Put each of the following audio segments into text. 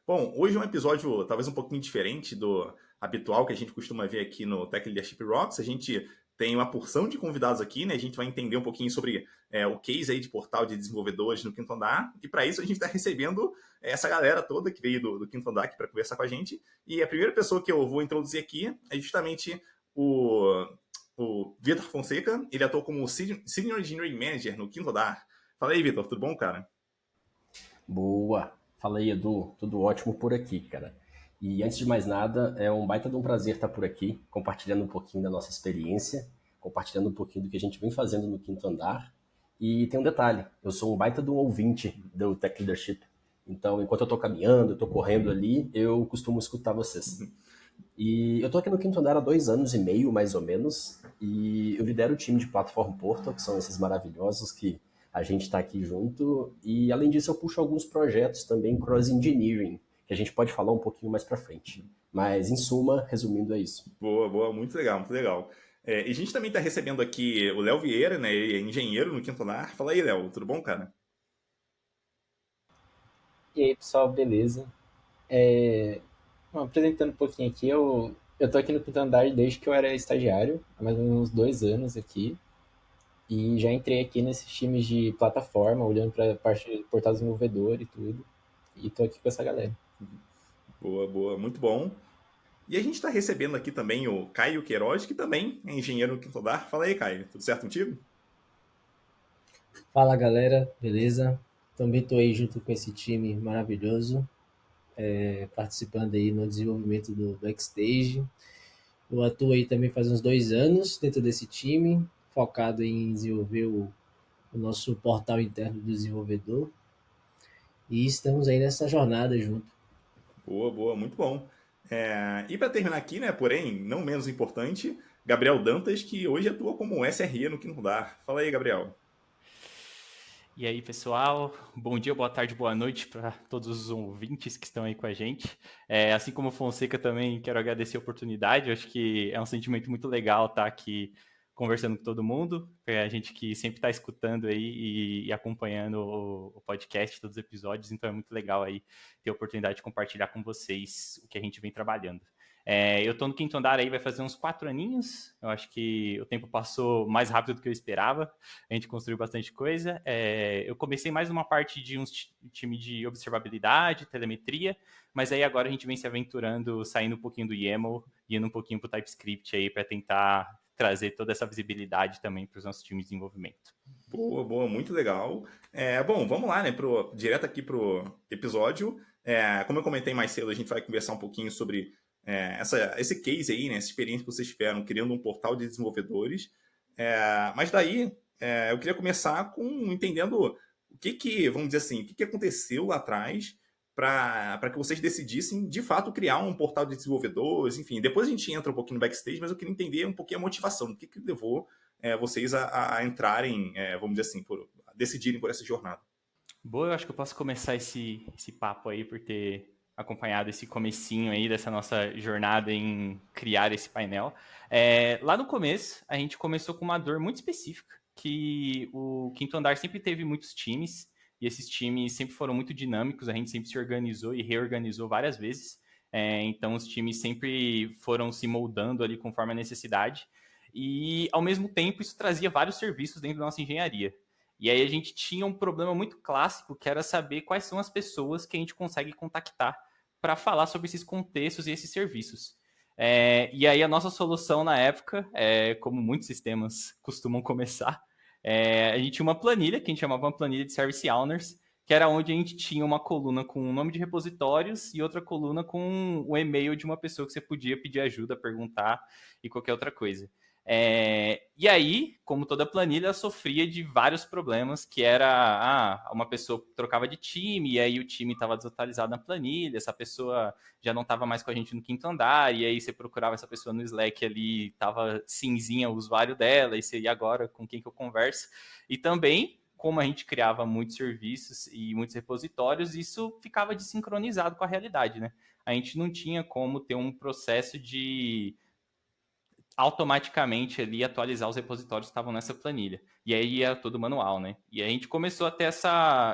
Bom, hoje é um episódio talvez um pouquinho diferente do habitual que a gente costuma ver aqui no Tech Leadership Rocks. A gente tem uma porção de convidados aqui, né? A gente vai entender um pouquinho sobre o case aí de portal de desenvolvedores no Quinto Andar. E para isso a gente está recebendo essa galera toda que veio do Quinto Andar aqui para conversar com a gente. E a primeira pessoa que eu vou introduzir aqui é justamente o Vitor Fonseca. Ele atua como Senior Engineering Manager no Quinto Andar. Fala aí, Vitor, tudo bom, cara? Boa! Fala aí, Edu. Tudo ótimo por aqui, cara. E antes de mais nada, é um baita de um prazer estar por aqui, compartilhando um pouquinho da nossa experiência, compartilhando um pouquinho do que a gente vem fazendo no Quinto Andar. E tem um detalhe, eu sou um baita de um ouvinte do Tech Leadership. Então, enquanto eu tô caminhando, eu tô correndo ali, eu costumo escutar vocês. E eu tô aqui no Quinto Andar há 2 anos e meio, mais ou menos, e eu lidero o time de Platform Portal, que são esses maravilhosos que a gente está aqui junto, e além disso eu puxo alguns projetos também cross-engineering, que a gente pode falar um pouquinho mais pra frente. Mas, em suma, resumindo, é isso. Boa, boa, muito legal, muito legal. E a gente também está recebendo aqui o Léo Vieira, né? Ele é engenheiro no Quinto Andar. Fala aí, Léo, tudo bom, cara? E aí, pessoal, beleza? Bom, apresentando um pouquinho aqui, eu tô aqui no Quinto Andar desde que eu era estagiário, há mais ou menos uns 2 anos aqui, e já entrei aqui nesses times de plataforma, olhando para a parte de portal desenvolvedor e tudo, e tô aqui com essa galera. Boa, boa, muito bom. E a gente está recebendo aqui também o Caio Queiroz, que também é engenheiro no Quinto Andar. Fala aí, Caio, tudo certo contigo? Fala galera, beleza? Também estou aí junto com esse time maravilhoso, participando aí no desenvolvimento do Backstage. Eu atuo aí também faz uns 2 anos dentro desse time, focado em desenvolver o nosso portal interno do desenvolvedor. E estamos aí nessa jornada junto. Boa, boa, muito bom. E para terminar aqui, né, porém, não menos importante, Gabriel Dantas, que hoje atua como SRE no Quinto Andar. Fala aí, Gabriel. E aí, pessoal, bom dia, boa tarde, boa noite para todos os ouvintes que estão aí com a gente. Assim como o Fonseca, também quero agradecer a oportunidade. Eu acho que é um sentimento muito legal estar aqui conversando com todo mundo. A gente que sempre está escutando aí e acompanhando o podcast, todos os episódios, então é muito legal aí ter a oportunidade de compartilhar com vocês o que a gente vem trabalhando. Eu tô no Quinto Andar aí, vai fazer uns 4 aninhos. Eu acho que o tempo passou mais rápido do que eu esperava. A gente construiu bastante coisa. Eu comecei mais numa parte de um time de observabilidade, telemetria, mas aí agora a gente vem se aventurando, saindo um pouquinho do YAML e indo um pouquinho para o TypeScript aí para tentar trazer toda essa visibilidade também para os nossos times de desenvolvimento. Boa, boa, muito legal. Bom, vamos lá, né, direto aqui pro episódio. Como eu comentei mais cedo, a gente vai conversar um pouquinho sobre esse case aí, né, essa experiência que vocês tiveram criando um portal de desenvolvedores. Mas daí, eu queria começar com entendendo vamos dizer assim, o que aconteceu lá atrás para que vocês decidissem, de fato, criar um portal de desenvolvedores, enfim. Depois a gente entra um pouquinho no backstage, mas eu queria entender um pouquinho a motivação, o que levou vocês a entrarem, vamos dizer assim, a decidirem por essa jornada. Boa, eu acho que eu posso começar esse papo aí por ter acompanhado esse comecinho aí dessa nossa jornada em criar esse painel. Lá no começo, a gente começou com uma dor muito específica, que o Quinto Andar sempre teve muitos times, e esses times sempre foram muito dinâmicos, a gente sempre se organizou e reorganizou várias vezes. Então, os times sempre foram se moldando ali conforme a necessidade, e, ao mesmo tempo, isso trazia vários serviços dentro da nossa engenharia. E aí a gente tinha um problema muito clássico, que era saber quais são as pessoas que a gente consegue contactar para falar sobre esses contextos e esses serviços. E aí a nossa solução na época, como muitos sistemas costumam começar, a gente tinha uma planilha, que a gente chamava uma planilha de Service Owners, que era onde a gente tinha uma coluna com o nome de repositórios e outra coluna com o e-mail de uma pessoa que você podia pedir ajuda, perguntar e qualquer outra coisa. E aí, como toda planilha, ela sofria de vários problemas, que era, uma pessoa trocava de time, e aí o time estava desatualizado na planilha, essa pessoa já não estava mais com a gente no Quinto Andar, e aí você procurava essa pessoa no Slack ali, estava cinzinha o usuário dela, e você, e agora, com quem que eu converso? E também, como a gente criava muitos serviços e muitos repositórios, isso ficava desincronizado com a realidade, né? A gente não tinha como ter um processo de automaticamente ali atualizar os repositórios que estavam nessa planilha. E aí ia todo manual, né? E a gente começou a ter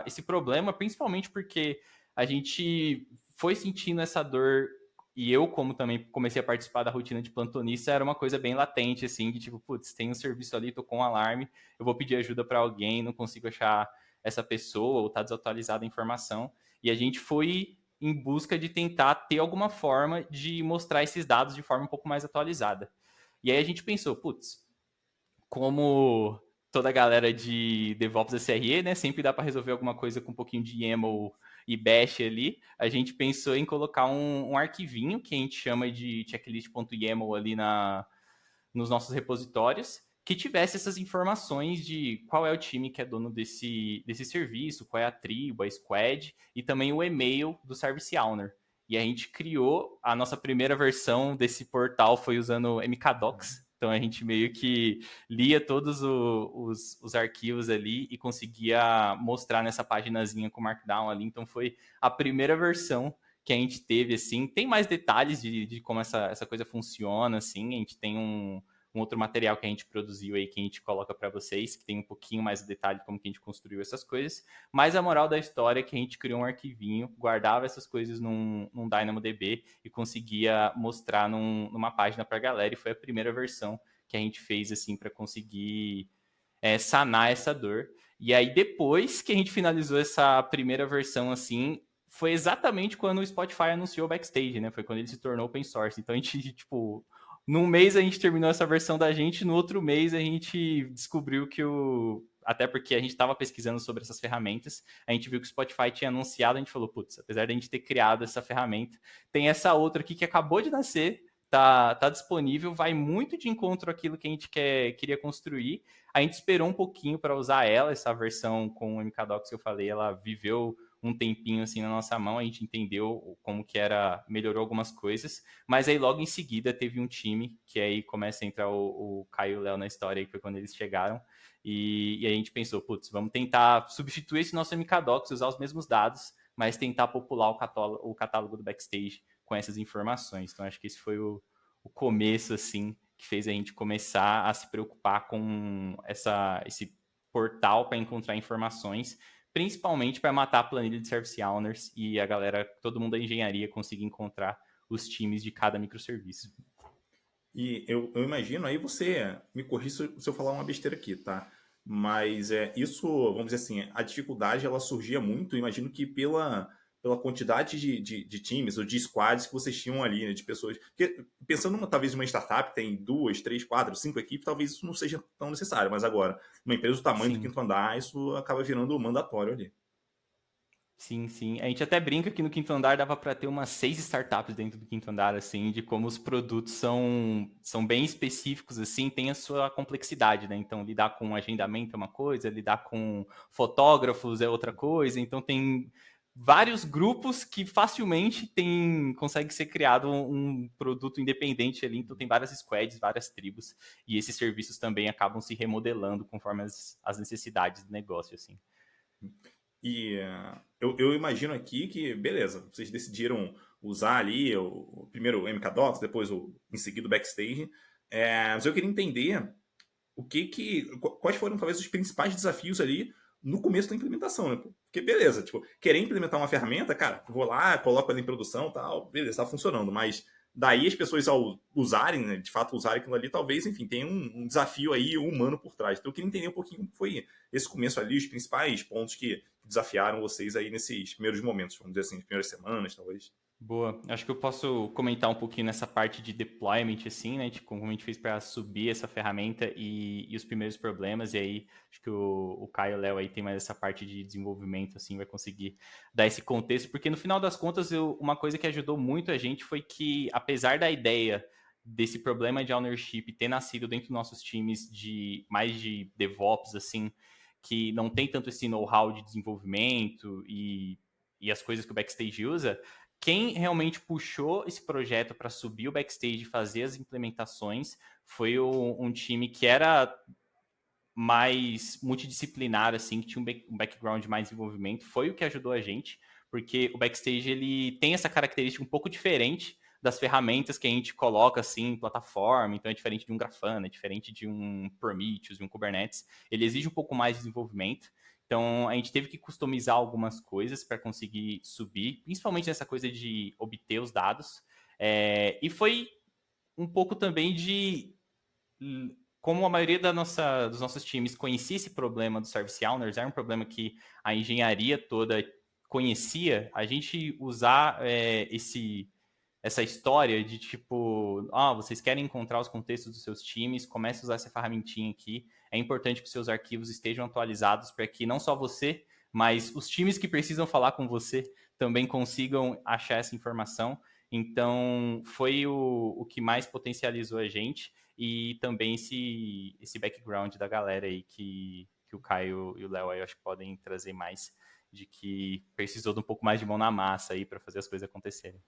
esse problema, principalmente porque a gente foi sentindo essa dor, e eu, como também comecei a participar da rotina de plantonista, era uma coisa bem latente, assim, de tipo, putz, tem um serviço ali, tô com um alarme, eu vou pedir ajuda para alguém, não consigo achar essa pessoa, ou tá desatualizada a informação. E a gente foi em busca de tentar ter alguma forma de mostrar esses dados de forma um pouco mais atualizada. E aí a gente pensou, putz, como toda a galera de DevOps SRE, né, sempre dá para resolver alguma coisa com um pouquinho de YAML e Bash ali, a gente pensou em colocar um arquivinho que a gente chama de checklist.yaml ali nos nossos repositórios, que tivesse essas informações de qual é o time que é dono desse serviço, qual é a tribo, a squad, e também o e-mail do Service Owner. E a gente criou a nossa primeira versão desse portal foi usando MKDocs. Então a gente meio que lia todos os arquivos ali e conseguia mostrar nessa paginazinha com Markdown ali. Então foi a primeira versão que a gente teve, assim. Tem mais detalhes de como essa coisa funciona, assim. A gente tem um outro material que a gente produziu aí, que a gente coloca para vocês, que tem um pouquinho mais de detalhe de como que a gente construiu essas coisas. Mas a moral da história é que a gente criou um arquivinho, guardava essas coisas num DynamoDB e conseguia mostrar numa página para a galera. E foi a primeira versão que a gente fez, assim, para conseguir sanar essa dor. E aí, depois que a gente finalizou essa primeira versão, assim, foi exatamente quando o Spotify anunciou o Backstage, né? Foi quando ele se tornou open source. Então, a gente, tipo, num mês a gente terminou essa versão da gente, no outro mês a gente descobriu que até porque a gente estava pesquisando sobre essas ferramentas, a gente viu que o Spotify tinha anunciado, a gente falou, putz, apesar de a gente ter criado essa ferramenta, tem essa outra aqui que acabou de nascer, tá disponível, vai muito de encontro àquilo que a gente queria construir. A gente esperou um pouquinho para usar ela, essa versão com o MKDocs que eu falei, ela viveu um tempinho assim na nossa mão, a gente entendeu como que era, melhorou algumas coisas, mas aí logo em seguida teve um time, que aí começa a entrar o Caio e o Léo na história, que foi quando eles chegaram, e a gente pensou, putz, vamos tentar substituir esse nosso MKDocs, usar os mesmos dados, mas tentar popular o catálogo do Backstage com essas informações. Então acho que esse foi o começo, assim, que fez a gente começar a se preocupar com esse portal para encontrar informações, principalmente para matar a planilha de Service Owners e a galera, todo mundo da engenharia conseguir encontrar os times de cada microserviço. E eu imagino, aí você me corrija se eu falar uma besteira aqui, tá? Mas isso, vamos dizer assim, a dificuldade ela surgia muito, eu imagino que pela quantidade de times ou de squads que vocês tinham ali, né, de pessoas. Porque, pensando talvez uma startup, tem 2, 3, 4, 5 equipes, talvez isso não seja tão necessário, mas agora, uma empresa do tamanho do Sim. Quinto Andar, isso acaba virando mandatório ali. Sim, sim. A gente até brinca que no Quinto Andar dava para ter umas 6 startups dentro do Quinto Andar, assim, de como os produtos são bem específicos, assim, tem a sua complexidade, né? Então, lidar com agendamento é uma coisa, lidar com fotógrafos é outra coisa. Então, tem vários grupos que facilmente consegue ser criado um produto independente ali. Então, tem várias squads, várias tribos, e esses serviços também acabam se remodelando conforme as necessidades do negócio, assim. E eu imagino aqui que, beleza, vocês decidiram usar ali primeiro o MKDocs, depois em seguida o Backstage. Mas eu queria entender quais foram talvez os principais desafios ali no começo da implementação, né? Porque beleza, tipo, querer implementar uma ferramenta, cara, vou lá, coloco ela em produção, tal, beleza, tá funcionando, mas daí as pessoas ao usarem, né, de fato usarem aquilo ali, talvez, enfim, tenha um desafio aí humano por trás. Então eu queria entender um pouquinho como foi esse começo ali, os principais pontos que desafiaram vocês aí nesses primeiros momentos, vamos dizer assim, as primeiras semanas, talvez. Boa. Acho que eu posso comentar um pouquinho nessa parte de deployment, assim, né? De como a gente fez para subir essa ferramenta e os primeiros problemas. E aí, acho que o Caio e o Léo aí tem mais essa parte de desenvolvimento, assim, vai conseguir dar esse contexto. Porque no final das contas, uma coisa que ajudou muito a gente foi que, apesar da ideia desse problema de ownership ter nascido dentro dos nossos times mais de DevOps, assim, que não tem tanto esse know-how de desenvolvimento e as coisas que o Backstage usa, quem realmente puxou esse projeto para subir o Backstage e fazer as implementações foi um time que era mais multidisciplinar, assim, que tinha um background de mais desenvolvimento, foi o que ajudou a gente, porque o Backstage ele tem essa característica um pouco diferente das ferramentas que a gente coloca assim em plataforma, então é diferente de um Grafana, é diferente de um Prometheus, de um Kubernetes, ele exige um pouco mais de desenvolvimento. Então, a gente teve que customizar algumas coisas para conseguir subir, principalmente nessa coisa de obter os dados. E foi um pouco também de... Como a maioria dos nossos times conhecia esse problema do Service Owners, era um problema que a engenharia toda conhecia, a gente usar essa história de tipo, vocês querem encontrar os contextos dos seus times, comece a usar essa ferramentinha aqui. É importante que os seus arquivos estejam atualizados para que não só você, mas os times que precisam falar com você também consigam achar essa informação. Então, foi o que mais potencializou a gente e também esse background da galera aí que o Caio e o Léo aí eu acho que podem trazer mais, de que precisou de um pouco mais de mão na massa aí para fazer as coisas acontecerem.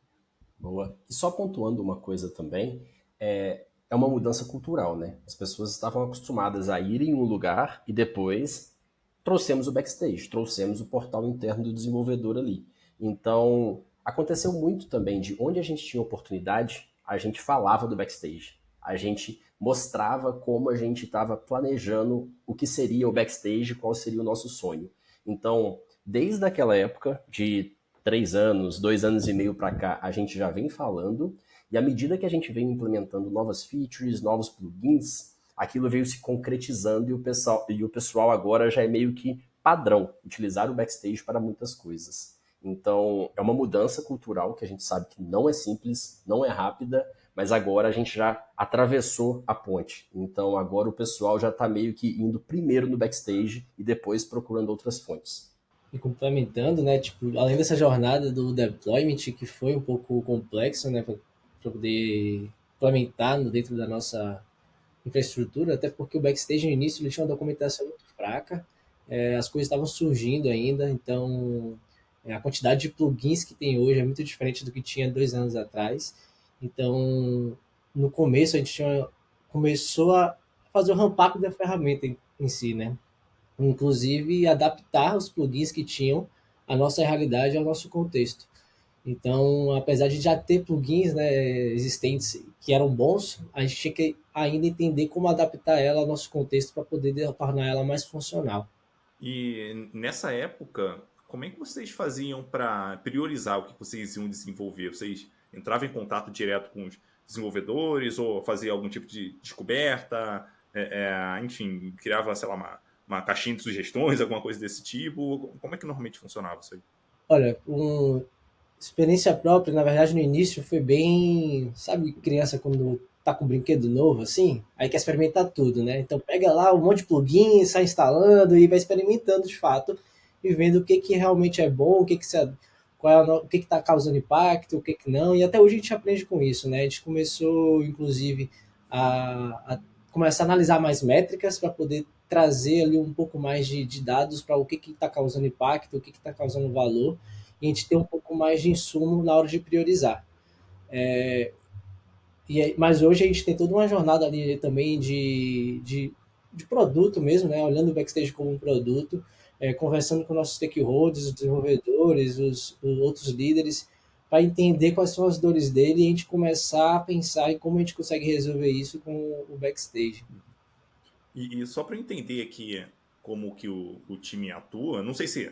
Boa. E só pontuando uma coisa também, é uma mudança cultural, né? As pessoas estavam acostumadas a ir em um lugar e depois trouxemos o backstage, trouxemos o portal interno do desenvolvedor ali. Então, aconteceu muito também de onde a gente tinha oportunidade, a gente falava do backstage. A gente mostrava como a gente estava planejando o que seria o backstage, qual seria o nosso sonho. Então, desde aquela época, de 3 anos, 2 anos e meio para cá, a gente já vem falando, e à medida que a gente vem implementando novas features, novos plugins, aquilo veio se concretizando e o pessoal agora já é meio que padrão, utilizar o backstage para muitas coisas. Então, é uma mudança cultural que a gente sabe que não é simples, não é rápida, mas agora a gente já atravessou a ponte. Então, agora o pessoal já está meio que indo primeiro no backstage e depois procurando outras fontes. E complementando, né, tipo, além dessa jornada do deployment, que foi um pouco complexo, né, para poder implementar dentro da nossa infraestrutura, até porque o backstage no início ele tinha uma documentação muito fraca, as coisas estavam surgindo ainda, então a quantidade de plugins que tem hoje é muito diferente do que tinha 2 anos atrás. Então, no começo a gente começou a fazer o ramp-up da ferramenta em si, né? Inclusive adaptar os plugins que tinham à nossa realidade, ao nosso contexto. Então, apesar de já ter plugins, né, existentes que eram bons, a gente tinha que ainda entender como adaptar ela ao nosso contexto para poder tornar ela mais funcional. E nessa época, como é que vocês faziam para priorizar o que vocês iam desenvolver? Vocês entravam em contato direto com os desenvolvedores ou faziam algum tipo de descoberta? Enfim, criava, sei lá, uma caixinha de sugestões, alguma coisa desse tipo? Como é que normalmente funcionava isso aí? Olha, experiência própria, na verdade, no início foi bem, sabe, criança quando tá com um brinquedo novo, assim, aí quer experimentar tudo, né? Então pega lá um monte de plugin, sai instalando e vai experimentando de fato e vendo o que que realmente é bom, o que que tá causando impacto, o que que não, e até hoje a gente aprende com isso, né? A gente começou, inclusive, a começar a analisar mais métricas para poder trazer ali um pouco mais de dados para o que está causando impacto, o que está causando valor, e a gente ter um pouco mais de insumo na hora de priorizar. Mas hoje a gente tem toda uma jornada ali também de produto mesmo, né? Olhando o backstage como um produto, conversando com nossos stakeholders, os desenvolvedores, os outros líderes, para entender quais são as dores dele e a gente começar a pensar em como a gente consegue resolver isso com o backstage. E só para eu entender aqui como que o time atua, não sei se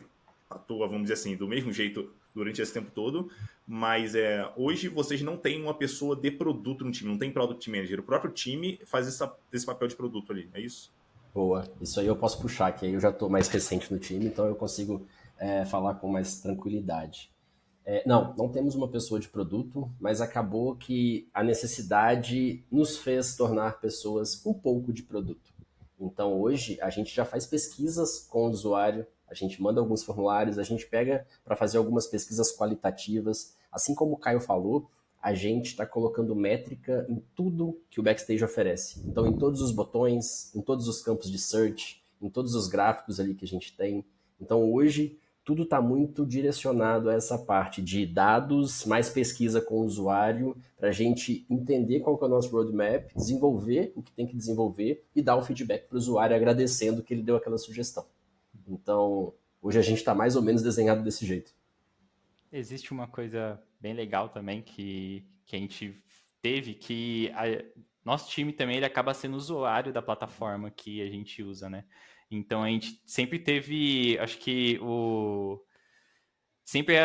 atua, vamos dizer assim, do mesmo jeito durante esse tempo todo, mas hoje vocês não têm uma pessoa de produto no time, não tem product manager, o próprio time faz esse papel de produto ali, é isso? Boa, isso aí eu posso puxar, que aí eu já estou mais recente no time, então eu consigo falar com mais tranquilidade. Não temos uma pessoa de produto, mas acabou que a necessidade nos fez tornar pessoas um pouco de produto. Então hoje a gente já faz pesquisas com o usuário, a gente manda alguns formulários, a gente pega para fazer algumas pesquisas qualitativas. Assim como o Caio falou, a gente está colocando métrica em tudo que o Backstage oferece. Então, em todos os botões, em todos os campos de search, em todos os gráficos ali que a gente tem. Então, hoje, tudo está muito direcionado a essa parte de dados, mais pesquisa com o usuário, para a gente entender qual que é o nosso roadmap, desenvolver o que tem que desenvolver e dar o feedback para o usuário agradecendo que ele deu aquela sugestão. Então, hoje a gente está mais ou menos desenhado desse jeito. Existe uma coisa bem legal também que a gente teve, que nosso time também ele acaba sendo usuário da plataforma que a gente usa, né? Então a gente sempre teve, acho que sempre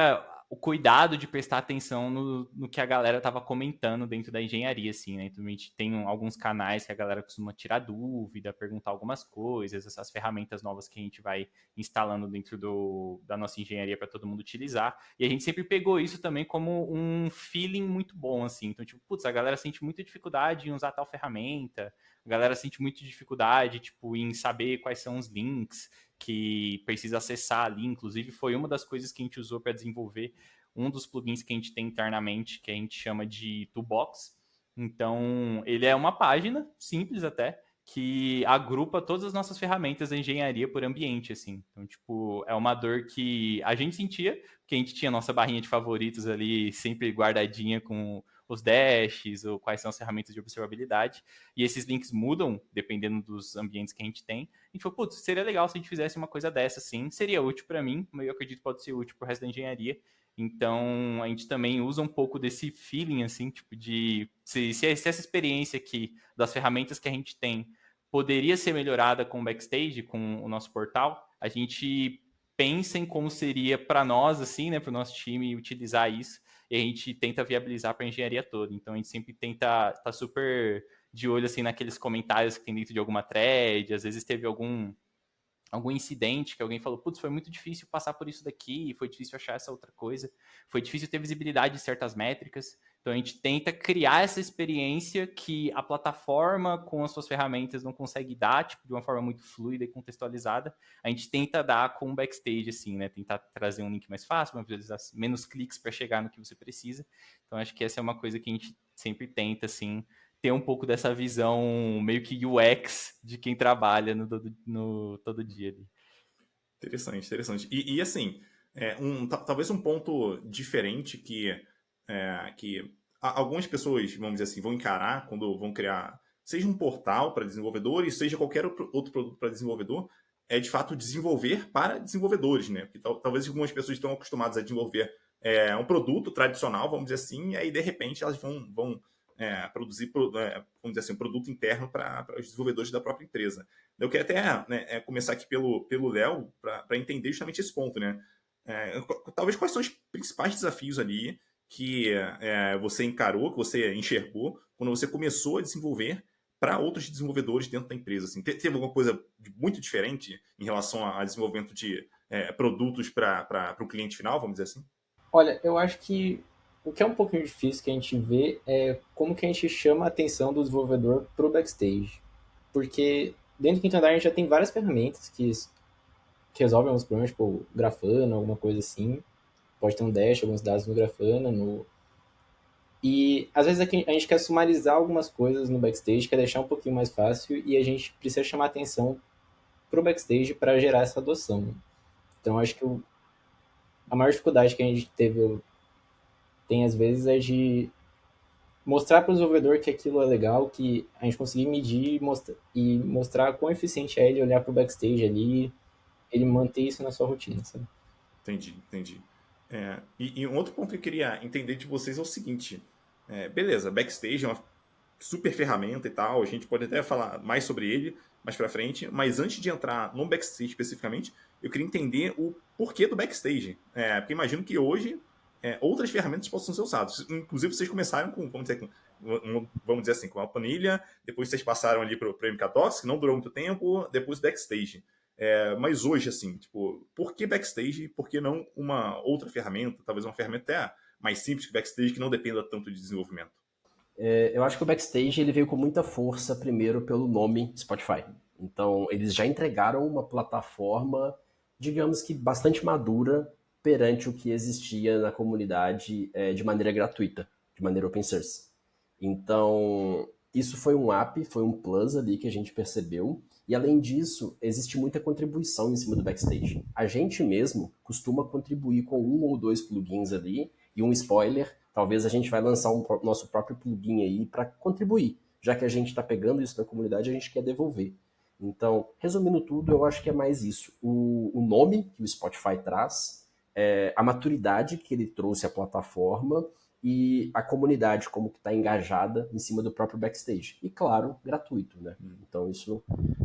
o cuidado de prestar atenção no que a galera estava comentando dentro da engenharia, assim, né? Então a gente tem alguns canais que a galera costuma tirar dúvida, perguntar algumas coisas, essas ferramentas novas que a gente vai instalando dentro da nossa engenharia para todo mundo utilizar. E a gente sempre pegou isso também como um feeling muito bom, assim. Então, tipo, putz, a galera sente muita dificuldade em usar tal ferramenta, a galera sente muita dificuldade, tipo, em saber quais são os links que precisa acessar ali. Inclusive, foi uma das coisas que a gente usou para desenvolver um dos plugins que a gente tem internamente, que a gente chama de Toolbox. Então, ele é uma página, simples até, que agrupa todas as nossas ferramentas da engenharia por ambiente, assim. Então, tipo, é uma dor que a gente sentia, porque a gente tinha a nossa barrinha de favoritos ali sempre guardadinha com os dashes ou quais são as ferramentas de observabilidade. E esses links mudam dependendo dos ambientes que a gente tem. A gente falou, putz, seria legal se a gente fizesse uma coisa dessa, sim. Seria útil para mim, mas eu acredito que pode ser útil para o resto da engenharia. Então, a gente também usa um pouco desse feeling, assim, tipo, de se essa experiência aqui das ferramentas que a gente tem poderia ser melhorada com o Backstage, com o nosso portal, a gente pensa em como seria para nós, assim, né, para o nosso time utilizar isso, e a gente tenta viabilizar para a engenharia toda. Então, a gente sempre tenta estar super de olho, assim, naqueles comentários que tem dentro de alguma thread, às vezes teve algum incidente que alguém falou, putz, foi muito difícil passar por isso daqui, foi difícil achar essa outra coisa, foi difícil ter visibilidade de certas métricas. Então a gente tenta criar essa experiência que a plataforma com as suas ferramentas não consegue dar, tipo, de uma forma muito fluida e contextualizada. A gente tenta dar com o Backstage, assim, né? Tentar trazer um link mais fácil, uma visualização, menos cliques para chegar no que você precisa. Então acho que essa é uma coisa que a gente sempre tenta, assim, ter um pouco dessa visão meio que UX de quem trabalha no todo dia ali. Interessante, interessante. E assim, talvez um ponto diferente que algumas pessoas, vamos dizer assim, vão encarar quando vão criar, seja um portal para desenvolvedores, seja qualquer outro produto para desenvolvedor, é de fato desenvolver para desenvolvedores, né? Porque talvez algumas pessoas estão acostumadas a desenvolver um produto tradicional, vamos dizer assim, e aí de repente elas vão produzir, vamos dizer assim, um produto interno para os desenvolvedores da própria empresa. Eu quero até começar aqui pelo Léo para entender justamente esse ponto, né? Talvez quais são os principais desafios ali que você encarou, que você enxergou quando você começou a desenvolver para outros desenvolvedores dentro da empresa. Assim, teve alguma coisa muito diferente em relação a desenvolvimento de produtos para o cliente final, vamos dizer assim? Olha, eu acho que o que é um pouquinho difícil que a gente vê é como que a gente chama a atenção do desenvolvedor pro backstage. Porque dentro do Quinto Andar a gente já tem várias ferramentas que resolvem alguns problemas, tipo Grafana, alguma coisa assim. Pode ter um dash, alguns dados no Grafana. E às vezes a gente quer sumarizar algumas coisas no backstage, quer deixar um pouquinho mais fácil e a gente precisa chamar atenção pro backstage para gerar essa adoção. Então acho que a maior dificuldade que a gente tem às vezes é de mostrar para o desenvolvedor que aquilo é legal, que a gente conseguir medir e mostrar quão eficiente é ele olhar para o backstage ali, ele manter isso na sua rotina, sabe? Entendi, entendi. E um outro ponto que eu queria entender de vocês é o seguinte: beleza, Backstage é uma super ferramenta e tal, a gente pode até falar mais sobre ele mais pra frente, mas antes de entrar no Backstage especificamente, eu queria entender o porquê do Backstage. Porque imagino que hoje outras ferramentas possam ser usadas. Inclusive, vocês começaram com, vamos dizer assim, com a planilha, depois vocês passaram ali para o MKTalks, que não durou muito tempo, depois Backstage. Mas hoje, assim, tipo, por que Backstage? Por que não uma outra ferramenta? Talvez uma ferramenta até mais simples que Backstage, que não dependa tanto de desenvolvimento. Eu acho que o Backstage ele veio com muita força primeiro pelo nome Spotify. Então, eles já entregaram uma plataforma, digamos que bastante madura perante o que existia na comunidade de maneira gratuita, de maneira open source. Então, isso foi um up, foi um plus ali que a gente percebeu. E além disso, existe muita contribuição em cima do Backstage. A gente mesmo costuma contribuir com um ou dois plugins ali e um spoiler. Talvez a gente vai lançar nosso próprio plugin aí para contribuir. Já que a gente está pegando isso da comunidade, a gente quer devolver. Então, resumindo tudo, eu acho que é mais isso. O nome que o Spotify traz, a maturidade que ele trouxe à plataforma e a comunidade como que está engajada em cima do próprio Backstage. E claro, gratuito, né? Então isso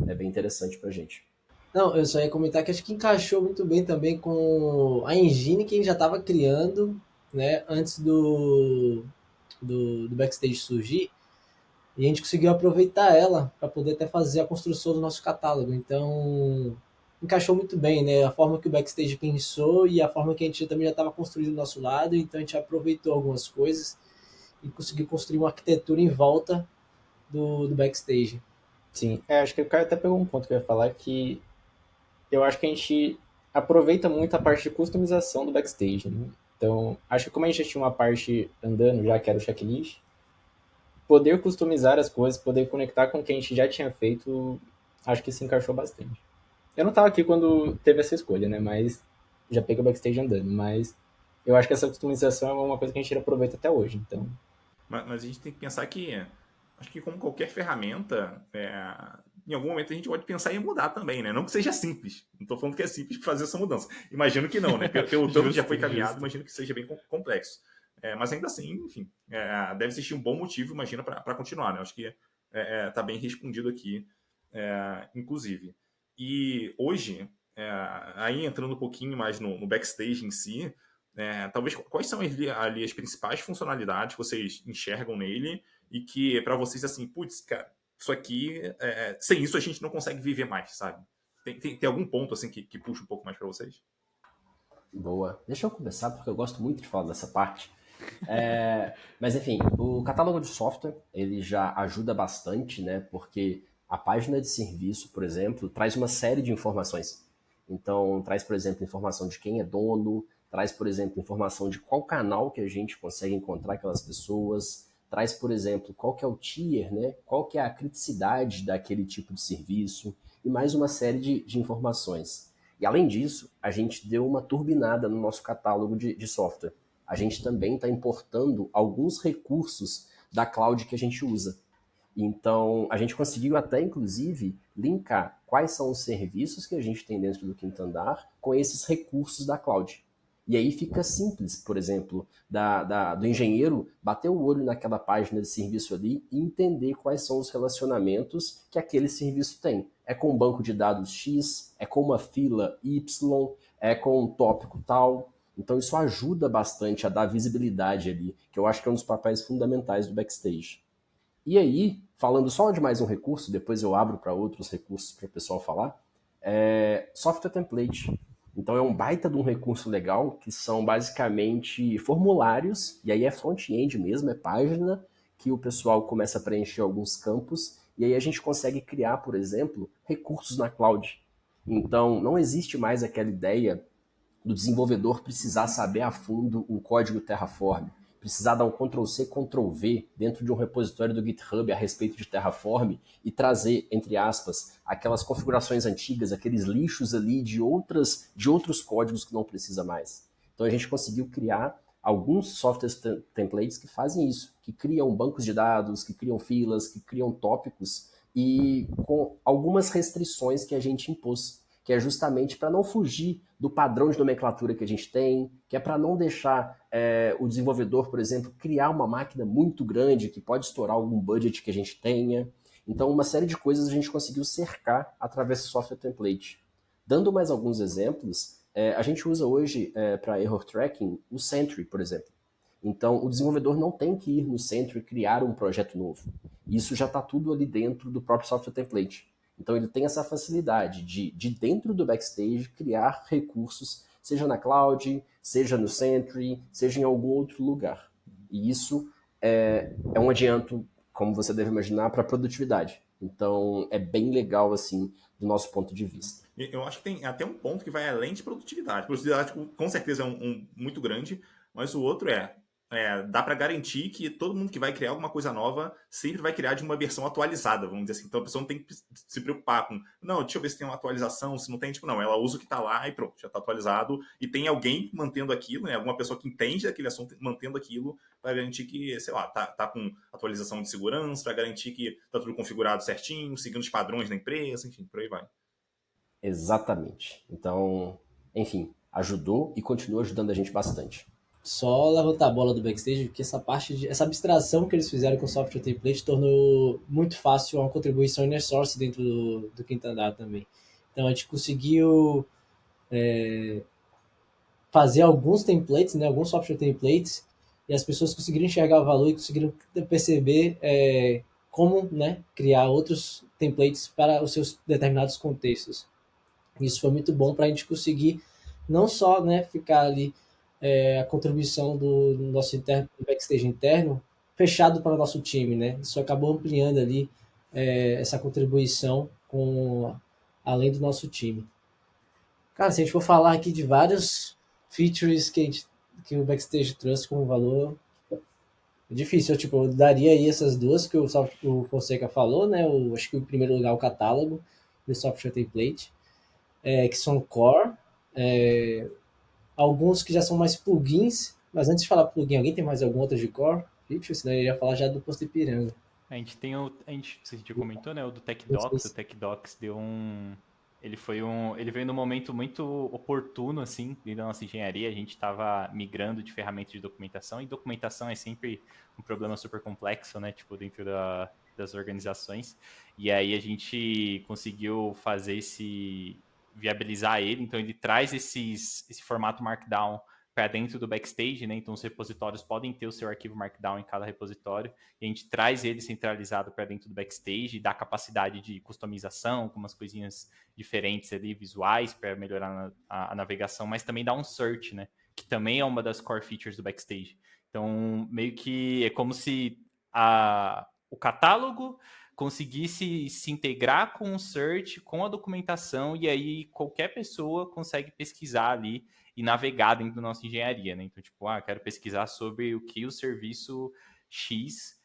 é bem interessante pra gente. Não, eu só ia comentar que acho que encaixou muito bem também com a engine que a gente já estava criando, né, antes do Backstage surgir, e a gente conseguiu aproveitar ela para poder até fazer a construção do nosso catálogo. Então, encaixou muito bem, né? A forma que o Backstage pensou e a forma que a gente também já estava construindo do nosso lado, então a gente aproveitou algumas coisas e conseguiu construir uma arquitetura em volta do Backstage. Sim, acho que o Caio até pegou um ponto que eu ia falar que eu acho que a gente aproveita muito a parte de customização do backstage, né? Então, acho que como a gente já tinha uma parte andando já, que era o checklist, poder customizar as coisas, poder conectar com o que a gente já tinha feito, acho que se encaixou bastante. Eu não estava aqui quando teve essa escolha, né? Mas já peguei o backstage andando, mas eu acho que essa customização é uma coisa que a gente aproveita até hoje, então... Mas a gente tem que pensar que, acho que como qualquer ferramenta, em algum momento a gente pode pensar em mudar também, né? Não que seja simples. Não estou falando que é simples fazer essa mudança. Imagino que não, né? Pelo tanto que já foi caminhado, imagino que seja bem complexo. Mas ainda assim, enfim, deve existir um bom motivo, imagina, para continuar, né? Acho que está bem respondido aqui, inclusive. E hoje, aí entrando um pouquinho mais no backstage em si, talvez quais são ali as principais funcionalidades que vocês enxergam nele e que para vocês assim, putz, cara, isso aqui, sem isso a gente não consegue viver mais, sabe? Tem algum ponto assim que puxa um pouco mais para vocês? Boa. Deixa eu começar, porque eu gosto muito de falar dessa parte. Mas enfim, o catálogo de software ele já ajuda bastante, né? Porque a página de serviço, por exemplo, traz uma série de informações. Então, traz, por exemplo, informação de quem é dono, traz, por exemplo, informação de qual canal que a gente consegue encontrar aquelas pessoas, traz, por exemplo, qual que é o tier, né? Qual que é a criticidade daquele tipo de serviço, e mais uma série de informações. E além disso, a gente deu uma turbinada no nosso catálogo de software. A gente também está importando alguns recursos da cloud que a gente usa. Então, a gente conseguiu até, inclusive, linkar quais são os serviços que a gente tem dentro do Quinto Andar com esses recursos da cloud. E aí fica simples, por exemplo, do engenheiro bater o olho naquela página de serviço ali e entender quais são os relacionamentos que aquele serviço tem. É com um banco de dados X, é com uma fila Y, é com um tópico tal. Então isso ajuda bastante a dar visibilidade ali, que eu acho que é um dos papéis fundamentais do Backstage. E aí, falando só de mais um recurso, depois eu abro para outros recursos para o pessoal falar, software template. Então é um baita de um recurso legal, que são basicamente formulários, e aí é front-end mesmo, é página, que o pessoal começa a preencher alguns campos, e aí a gente consegue criar, por exemplo, recursos na cloud. Então não existe mais aquela ideia do desenvolvedor precisar saber a fundo um código Terraform, precisar dar um Ctrl+C, Ctrl+V dentro de um repositório do GitHub a respeito de Terraform e trazer, entre aspas, aquelas configurações antigas, aqueles lixos ali de outros códigos que não precisa mais. Então a gente conseguiu criar alguns software templates que fazem isso, que criam bancos de dados, que criam filas, que criam tópicos e com algumas restrições que a gente impôs, que é justamente para não fugir do padrão de nomenclatura que a gente tem, que é para não deixar o desenvolvedor, por exemplo, criar uma máquina muito grande que pode estourar algum budget que a gente tenha. Então, uma série de coisas a gente conseguiu cercar através do software template. Dando mais alguns exemplos, a gente usa hoje para error tracking o Sentry, por exemplo. Então, o desenvolvedor não tem que ir no centro e criar um projeto novo. Isso já está tudo ali dentro do próprio software template. Então, ele tem essa facilidade de dentro do Backstage, criar recursos, seja na cloud, seja no Sentry, seja em algum outro lugar. E isso é um adianto, como você deve imaginar, para a produtividade. Então, é bem legal, assim, do nosso ponto de vista. Eu acho que tem até um ponto que vai além de produtividade. Produtividade, com certeza, é um muito grande, mas o outro dá para garantir que todo mundo que vai criar alguma coisa nova sempre vai criar de uma versão atualizada, vamos dizer assim. Então a pessoa não tem que se preocupar com, não, deixa eu ver se tem uma atualização, se não tem, tipo, não, ela usa o que está lá e pronto, já está atualizado. E tem alguém mantendo aquilo, né, alguma pessoa que entende daquele assunto mantendo aquilo para garantir que, sei lá, tá com atualização de segurança, para garantir que tá tudo configurado certinho, seguindo os padrões da empresa, enfim, por aí vai. Exatamente. Então, enfim, ajudou e continua ajudando a gente bastante. Só levantar a bola do Backstage, porque essa abstração que eles fizeram com o software template tornou muito fácil uma contribuição inner source dentro do Quinto Andar também. Então a gente conseguiu fazer alguns templates, né, alguns software templates, e as pessoas conseguiram enxergar o valor e conseguiram perceber como, né, criar outros templates para os seus determinados contextos. Isso foi muito bom para a gente conseguir não só, né, ficar ali a contribuição do nosso do backstage interno fechado para o nosso time, né? Isso acabou ampliando ali essa contribuição com além do nosso time. Cara, se a gente for falar aqui de vários features que o backstage trouxe com valor, é difícil. Eu daria aí essas duas que o Fonseca falou, né? Acho que em primeiro lugar o catálogo e o software template, que são core. Alguns que já são mais plugins, mas antes de falar plugin, alguém tem mais algum outro de core feature? Senão eu ia falar já do posto Ipiranga. A gente tem a gente, não sei se a gente comentou, né, o do Não sei TechDocs. O se- TechDocs ele veio num momento muito oportuno, assim, dentro da nossa engenharia. A gente estava migrando de ferramentas de documentação, e documentação é sempre um problema super complexo, né, tipo, dentro das organizações. E aí a gente conseguiu viabilizar ele. Então ele traz esse formato Markdown para dentro do backstage, né? Então os repositórios podem ter o seu arquivo Markdown em cada repositório, e a gente traz ele centralizado para dentro do backstage, dá capacidade de customização, com umas coisinhas diferentes ali, visuais, para melhorar a navegação, mas também dá um search, né? Que também é uma das core features do backstage. Então, meio que é como se o catálogo conseguisse se integrar com o search, com a documentação, e aí qualquer pessoa consegue pesquisar ali e navegar dentro da nossa engenharia, né? Então, tipo, quero pesquisar sobre o que o serviço X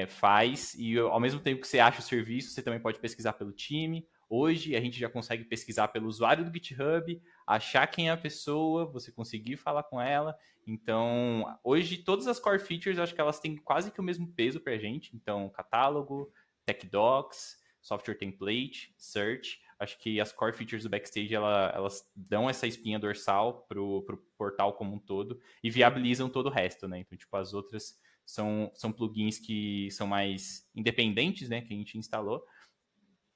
faz, e ao mesmo tempo que você acha o serviço, você também pode pesquisar pelo time. Hoje a gente já consegue pesquisar pelo usuário do GitHub, achar quem é a pessoa, você conseguir falar com ela. Então, hoje todas as core features, eu acho que elas têm quase que o mesmo peso para a gente. Então, catálogo, TechDocs, software template, search. Acho que as core features do Backstage elas dão essa espinha dorsal pro portal como um todo e viabilizam todo o resto, né? Então, tipo, as outras são plugins que são mais independentes, né? Que a gente instalou.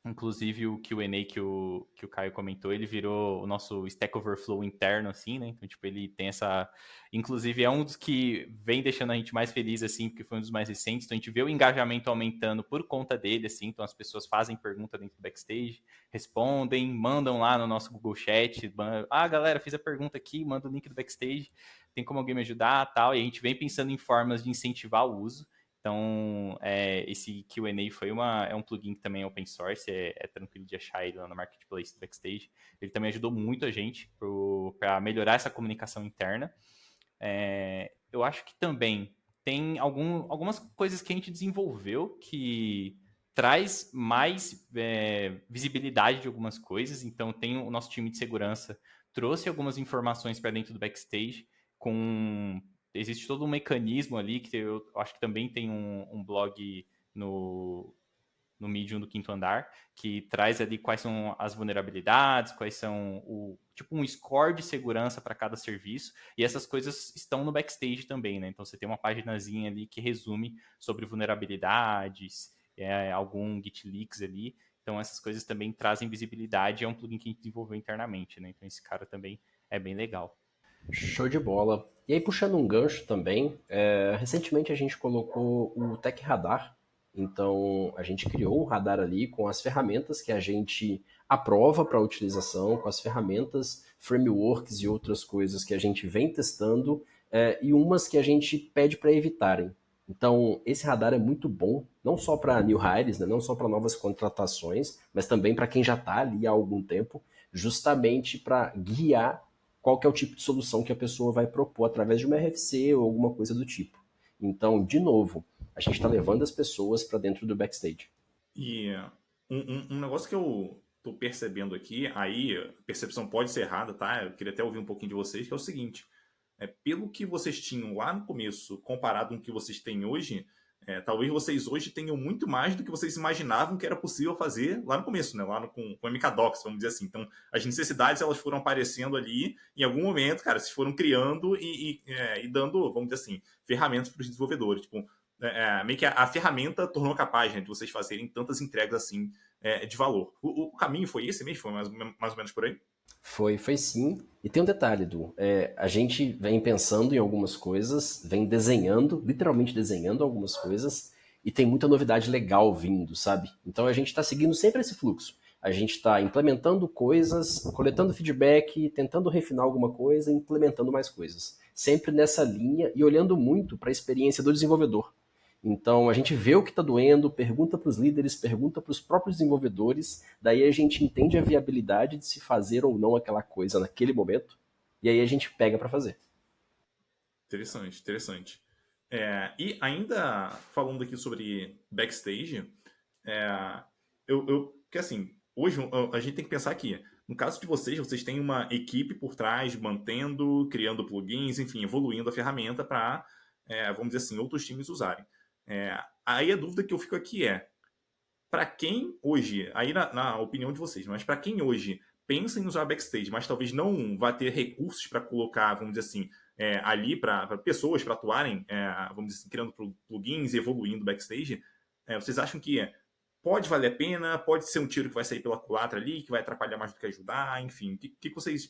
Inclusive o Q&A que o Caio comentou, ele virou o nosso Stack Overflow interno, assim, né? Então, tipo, ele tem essa... Inclusive, é um dos que vem deixando a gente mais feliz, assim, porque foi um dos mais recentes. Então, a gente vê o engajamento aumentando por conta dele, assim. Então, as pessoas fazem pergunta dentro do backstage, respondem, mandam lá no nosso Google Chat. Galera, fiz a pergunta aqui, manda o link do backstage. Tem como alguém me ajudar, tal. E a gente vem pensando em formas de incentivar o uso. Então, esse Q&A é um plugin que também é open source, é tranquilo de achar ele lá no Marketplace do Backstage. Ele também ajudou muito a gente para melhorar essa comunicação interna. Eu acho que também tem algumas coisas que a gente desenvolveu que traz mais visibilidade de algumas coisas. Então, tem o nosso time de segurança trouxe algumas informações para dentro do Backstage com existe todo um mecanismo ali que eu acho que também tem um blog no Medium do Quinto Andar, que traz ali quais são as vulnerabilidades, quais são tipo um score de segurança para cada serviço, e essas coisas estão no backstage também, né? Então você tem uma paginazinha ali que resume sobre vulnerabilidades, algum Git leaks ali. Então essas coisas também trazem visibilidade, é um plugin que a gente desenvolveu internamente, né? Então esse cara também é bem legal. Show de bola. E aí, puxando um gancho também, recentemente a gente colocou o Tech Radar. Então, a gente criou um radar ali com as ferramentas que a gente aprova para utilização, com as ferramentas, frameworks e outras coisas que a gente vem testando, e umas que a gente pede para evitarem. Então, esse radar é muito bom, não só para new hires, né, não só para novas contratações, mas também para quem já está ali há algum tempo, justamente para guiar qual que é o tipo de solução que a pessoa vai propor através de uma RFC ou alguma coisa do tipo. Então, de novo, a gente está levando as pessoas para dentro do backstage. E um negócio que eu tô percebendo aqui, aí a percepção pode ser errada, tá? Eu queria até ouvir um pouquinho de vocês, que é o seguinte: pelo que vocês tinham lá no começo, comparado com o que vocês têm hoje, talvez vocês hoje tenham muito mais do que vocês imaginavam que era possível fazer lá no começo, né? Lá com o MKDocs, vamos dizer assim. Então, as necessidades elas foram aparecendo ali, em algum momento, cara, vocês foram criando e dando, vamos dizer assim, ferramentas para os desenvolvedores. Tipo, meio que a ferramenta tornou capaz, né, de vocês fazerem tantas entregas assim de valor. O caminho foi esse mesmo? Foi mais ou menos por aí? Foi sim. E tem um detalhe, Edu. A gente vem pensando em algumas coisas, vem desenhando, literalmente desenhando algumas coisas, e tem muita novidade legal vindo, sabe? Então a gente está seguindo sempre esse fluxo. A gente está implementando coisas, coletando feedback, tentando refinar alguma coisa, implementando mais coisas. Sempre nessa linha e olhando muito para a experiência do desenvolvedor. Então a gente vê o que está doendo, pergunta para os líderes, pergunta para os próprios desenvolvedores, daí a gente entende a viabilidade de se fazer ou não aquela coisa naquele momento, e aí a gente pega para fazer. Interessante, interessante. E ainda falando aqui sobre backstage, que assim, hoje a gente tem que pensar aqui. No caso de vocês têm uma equipe por trás mantendo, criando plugins, enfim, evoluindo a ferramenta para, vamos dizer assim, outros times usarem. Aí a dúvida que eu fico aqui para quem hoje, aí na opinião de vocês, mas para quem hoje pensa em usar backstage, mas talvez não vá ter recursos para colocar, vamos dizer assim, ali para pessoas para atuarem, vamos dizer assim, criando plugins e evoluindo backstage, vocês acham que pode valer a pena? Pode ser um tiro que vai sair pela culatra ali, que vai atrapalhar mais do que ajudar? Enfim,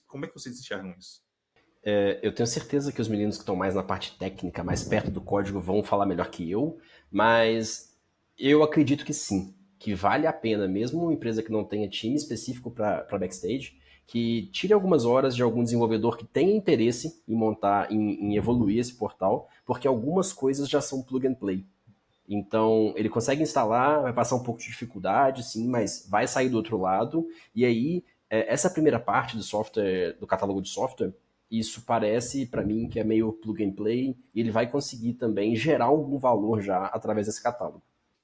como é que vocês enxergam isso? Eu tenho certeza que os meninos que estão mais na parte técnica, mais perto do código, vão falar melhor que eu, mas eu acredito que sim, que vale a pena, mesmo uma empresa que não tenha time específico para backstage, que tire algumas horas de algum desenvolvedor que tenha interesse em montar, em evoluir esse portal, porque algumas coisas já são plug and play. Então, ele consegue instalar, vai passar um pouco de dificuldade, sim, mas vai sair do outro lado. E aí, essa primeira parte do software, do catálogo de software, isso parece para mim que é meio plug and play, e ele vai conseguir também gerar algum valor já através desse catálogo.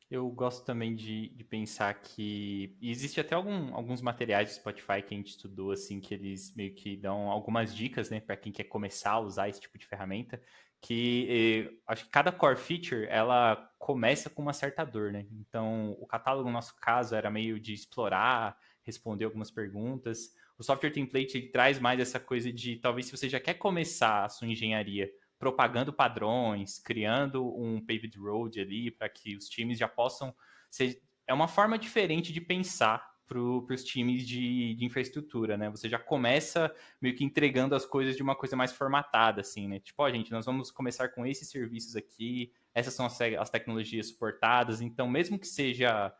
Eu gosto também de pensar que existe até alguns materiais do Spotify que a gente estudou, assim, que eles meio que dão algumas dicas, né, para quem quer começar a usar esse tipo de ferramenta, que acho que cada core feature, ela começa com uma certa dor, né? Então, o catálogo, no nosso caso, era meio de explorar, responder algumas perguntas. O software template, ele traz mais essa coisa de, talvez, se você já quer começar a sua engenharia propagando padrões, criando um paved road ali para que os times já possam ser. É uma forma diferente de pensar para os times de infraestrutura, né? Você já começa meio que entregando as coisas de uma coisa mais formatada, assim, né? Tipo, ó, gente, nós vamos começar com esses serviços aqui, essas são as tecnologias suportadas, então, mesmo que seja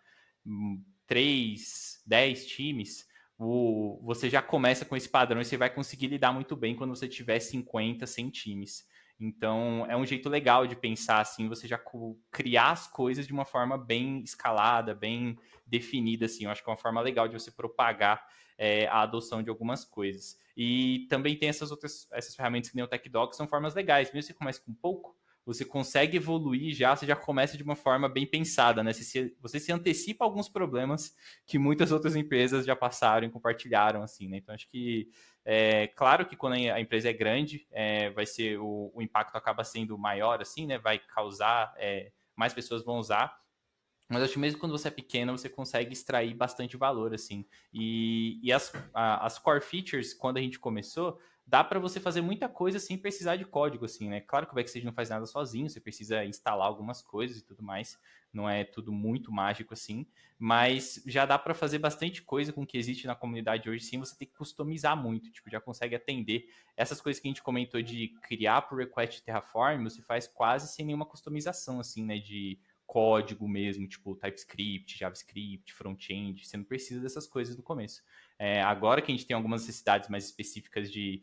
3, 10 times, você já começa com esse padrão e você vai conseguir lidar muito bem quando você tiver 50, 100 times. Então, é um jeito legal de pensar assim, você já criar as coisas de uma forma bem escalada, bem definida, assim. Eu acho que é uma forma legal de você propagar a adoção de algumas coisas. E também tem essas ferramentas que nem o TechDoc, são formas legais. Mesmo que você comece com pouco, você consegue evoluir já, você já começa de uma forma bem pensada, né? Você se antecipa a alguns problemas que muitas outras empresas já passaram e compartilharam, assim, né? Então, acho que claro que quando a empresa é grande, vai ser o impacto acaba sendo maior, assim, né? Vai causar, mais pessoas vão usar. Mas acho que mesmo quando você é pequeno, você consegue extrair bastante valor, assim. E as core features, quando a gente começou, dá para você fazer muita coisa sem precisar de código, assim, né? Claro que o Backstage não faz nada sozinho, você precisa instalar algumas coisas e tudo mais. Não é tudo muito mágico, assim. Mas já dá para fazer bastante coisa com o que existe na comunidade hoje, sem você ter que customizar muito. Tipo, já consegue atender essas coisas que a gente comentou de criar por request Terraform, você faz quase sem nenhuma customização, assim, né? De código mesmo, tipo TypeScript, JavaScript, front-end, você não precisa dessas coisas no começo. Agora que a gente tem algumas necessidades mais específicas de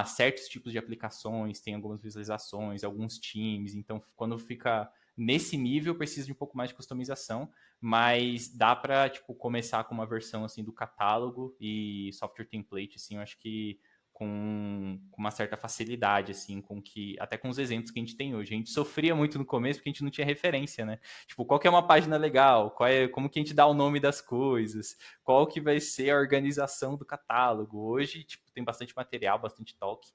certos tipos de aplicações, tem algumas visualizações, alguns times, então quando fica nesse nível precisa de um pouco mais de customização, mas dá para tipo começar com uma versão assim do catálogo e software template, assim, eu acho que com uma certa facilidade, assim, até com os exemplos que a gente tem hoje. A gente sofria muito no começo porque a gente não tinha referência, né? Tipo, qual que é uma página legal? Como que a gente dá o nome das coisas? Qual que vai ser a organização do catálogo? Hoje, tipo, tem bastante material, bastante talk.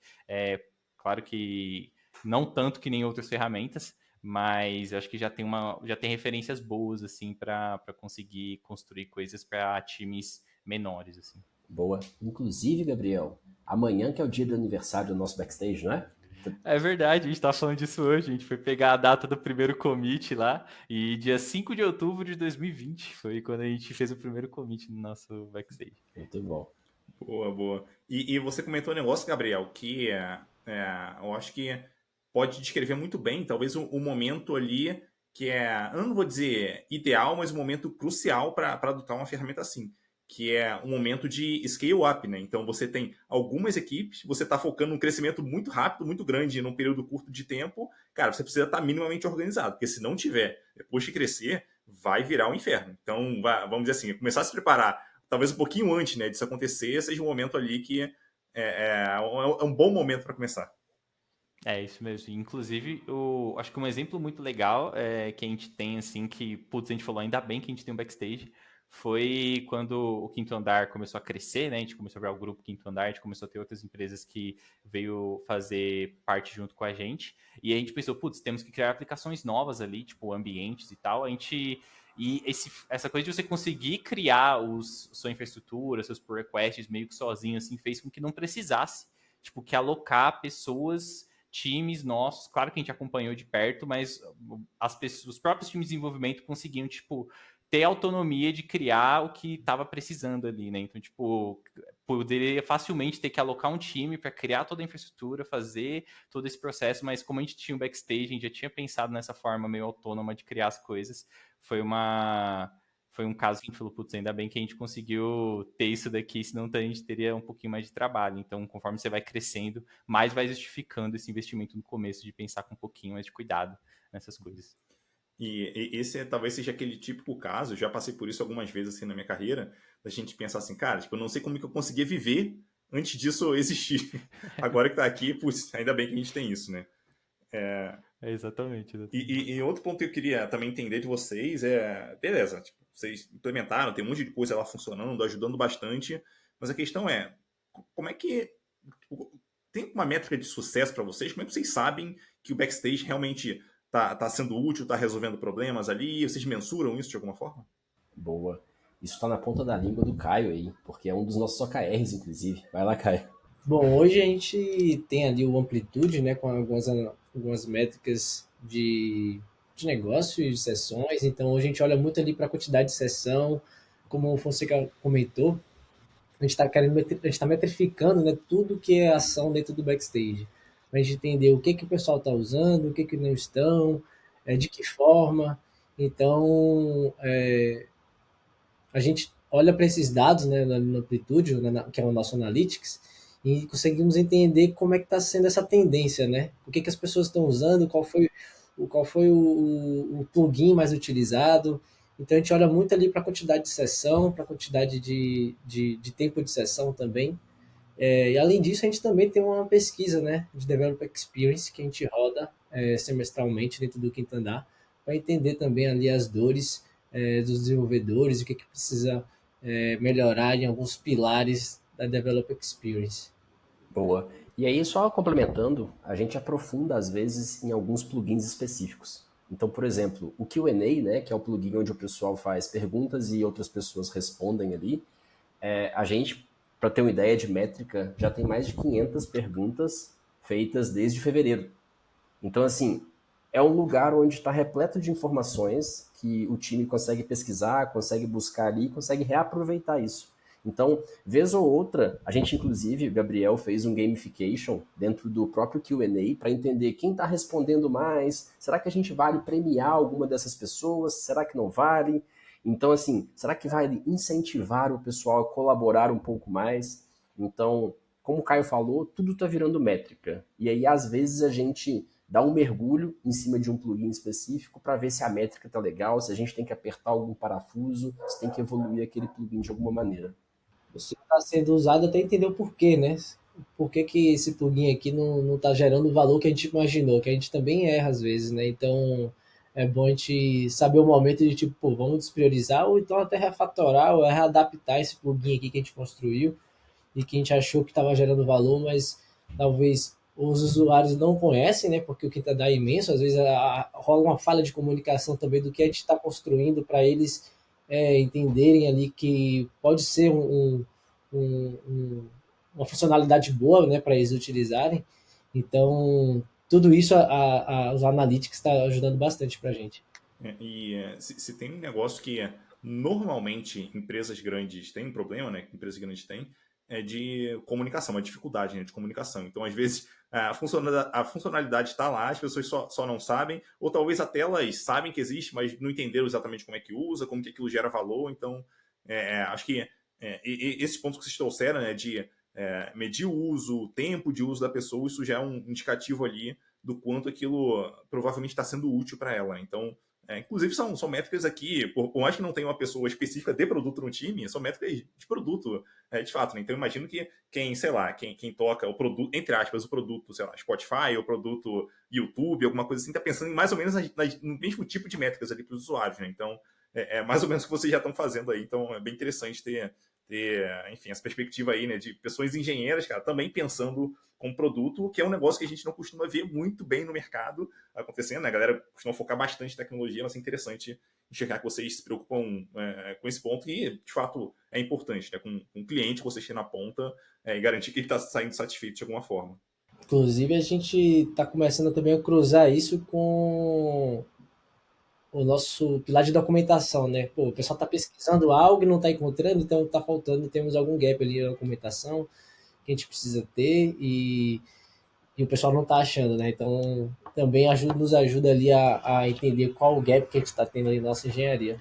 Claro que não tanto que nem outras ferramentas, mas eu acho que já tem referências boas, assim, para conseguir construir coisas para times menores, assim. Boa. Inclusive, Gabriel, amanhã que é o dia do aniversário do nosso backstage, não é? É verdade, a gente tá falando disso hoje. A gente foi pegar a data do primeiro commit lá, e dia 5 de outubro de 2020 foi quando a gente fez o primeiro commit no nosso backstage. Muito bom. Boa, boa. E você comentou um negócio, Gabriel, que eu acho que pode descrever muito bem, talvez o momento ali que eu não vou dizer ideal, mas um momento crucial para adotar uma ferramenta assim, que é um momento de scale up, né? Então você tem algumas equipes, você está focando num crescimento muito rápido, muito grande, num período curto de tempo, cara, você precisa estar minimamente organizado, porque se não tiver, depois de crescer, vai virar um inferno. Então, vamos dizer assim, começar a se preparar talvez um pouquinho antes, né, disso acontecer, seja um momento ali que é um bom momento para começar. É isso mesmo. Inclusive, acho que um exemplo muito legal que a gente tem, assim, que, putz, a gente falou, ainda bem que a gente tem um backstage, foi quando o Quinto Andar começou a crescer, né? A gente começou a ver o grupo Quinto Andar, a gente começou a ter outras empresas que veio fazer parte junto com a gente. E a gente pensou, putz, temos que criar aplicações novas ali, tipo ambientes e tal. Essa coisa de você conseguir criar sua infraestrutura, seus pull requests meio que sozinho, assim, fez com que não precisasse, tipo, que alocar pessoas, times nossos, claro que a gente acompanhou de perto, mas os próprios times de desenvolvimento conseguiam, tipo, ter autonomia de criar o que estava precisando ali, né? Então, tipo, poderia facilmente ter que alocar um time para criar toda a infraestrutura, fazer todo esse processo, mas como a gente tinha um backstage, a gente já tinha pensado nessa forma meio autônoma de criar as coisas, foi um caso que a gente falou, putz, ainda bem que a gente conseguiu ter isso daqui, senão a gente teria um pouquinho mais de trabalho. Então, conforme você vai crescendo, mais vai justificando esse investimento no começo de pensar com um pouquinho mais de cuidado nessas coisas. E esse talvez seja aquele típico caso, eu já passei por isso algumas vezes assim na minha carreira, da gente pensar assim, cara, tipo, eu não sei como que eu conseguia viver antes disso existir. Agora que tá aqui, putz, ainda bem que a gente tem isso, né? Exatamente. E outro ponto que eu queria também entender de vocês beleza, tipo, vocês implementaram, tem um monte de coisa lá funcionando, ajudando bastante, mas a questão é, como é que tipo, tem uma métrica de sucesso para vocês? Como é que vocês sabem que o backstage realmente tá sendo útil, tá resolvendo problemas ali? Vocês mensuram isso de alguma forma? Boa. Isso tá na ponta da língua do Caio aí, porque é um dos nossos OKRs, inclusive. Vai lá, Caio. Bom, hoje a gente tem ali o Amplitude, né, com algumas métricas de negócio e de sessões. Então, hoje a gente olha muito ali para a quantidade de sessão, como o Fonseca comentou, a gente está querendo, a gente está metrificando, né, tudo que é ação dentro do backstage. Para a gente entender o que que o pessoal está usando, o que que não estão, de que forma. Então, a gente olha para esses dados, né, no Amplitude, que é o nosso Analytics, e conseguimos entender como é que está sendo essa tendência, né? O que que as pessoas estão usando, qual foi o plugin mais utilizado. Então a gente olha muito ali para a quantidade de sessão, para a quantidade de tempo de sessão também. E além disso, a gente também tem uma pesquisa, né, de Developer Experience que a gente roda semestralmente dentro do Quinto Andar, para entender também ali as dores dos desenvolvedores, o que precisa melhorar em alguns pilares da Developer Experience. Boa. E aí, só complementando, a gente aprofunda às vezes em alguns plugins específicos. Então, por exemplo, o Q&A, né, que é o plugin onde o pessoal faz perguntas e outras pessoas respondem ali, a gente, para ter uma ideia de métrica, já tem mais de 500 perguntas feitas desde fevereiro. Então, assim, é um lugar onde está repleto de informações que o time consegue pesquisar, consegue buscar ali, consegue reaproveitar isso. Então, vez ou outra, a gente inclusive, Gabriel, fez um gamification dentro do próprio Q&A para entender quem está respondendo mais, será que a gente vale premiar alguma dessas pessoas, será que não vale? Então, assim, será que vale incentivar o pessoal a colaborar um pouco mais? Então, como o Caio falou, tudo está virando métrica. E aí, às vezes, a gente dá um mergulho em cima de um plugin específico para ver se a métrica está legal, se a gente tem que apertar algum parafuso, se tem que evoluir aquele plugin de alguma maneira. Você está sendo usado até entender o porquê, né? Por que que esse plugin aqui não está gerando o valor que a gente imaginou, que a gente também erra às vezes, né? Então, é bom a gente saber o momento de tipo, pô, vamos despriorizar ou então até refatorar ou readaptar esse plugin aqui que a gente construiu e que a gente achou que estava gerando valor, mas talvez os usuários não conhecem, né? Porque o Quintandá é imenso, às vezes rola uma falha de comunicação também do que a gente está construindo para eles entenderem ali que pode ser uma funcionalidade boa, né, para eles utilizarem. Então, tudo isso os analytics está ajudando bastante para a gente. Se tem um negócio que normalmente empresas grandes têm um problema, né? Que empresas grandes têm, é de comunicação, uma dificuldade, né, de comunicação. Então, às vezes, a funcionalidade está lá, as pessoas só não sabem, ou talvez até elas sabem que existe, mas não entenderam exatamente como é que usa, como que aquilo gera valor. Então, acho que esses pontos que vocês trouxeram, né, de medir o uso, o tempo de uso da pessoa, isso já é um indicativo ali do quanto aquilo provavelmente está sendo útil para ela. Então, inclusive, são métricas aqui, por mais que não tenha uma pessoa específica de produto no time, são métricas de produto, de fato. Né? Então, eu imagino que quem toca o produto, entre aspas, o produto, sei lá, Spotify, ou produto YouTube, alguma coisa assim, está pensando em mais ou menos no mesmo tipo de métricas ali para os usuários. Né? Então, é mais ou menos o que vocês já estão fazendo aí. Então, é bem interessante ter enfim, essa perspectiva aí, né, de pessoas engenheiras, cara, também pensando com produto, que é um negócio que a gente não costuma ver muito bem no mercado acontecendo, né? A galera costuma focar bastante em tecnologia, mas é interessante enxergar que vocês se preocupam com esse ponto e, de fato, é importante, né? Com o cliente que vocês têm na ponta e garantir que ele está saindo satisfeito de alguma forma. Inclusive, a gente está começando também a cruzar isso com o nosso pilar de documentação, né? Pô, o pessoal está pesquisando algo e não está encontrando, então está faltando, temos algum gap ali na documentação que a gente precisa ter e o pessoal não está achando, né? Então, também nos ajuda ali a entender qual o gap que a gente está tendo ali na nossa engenharia.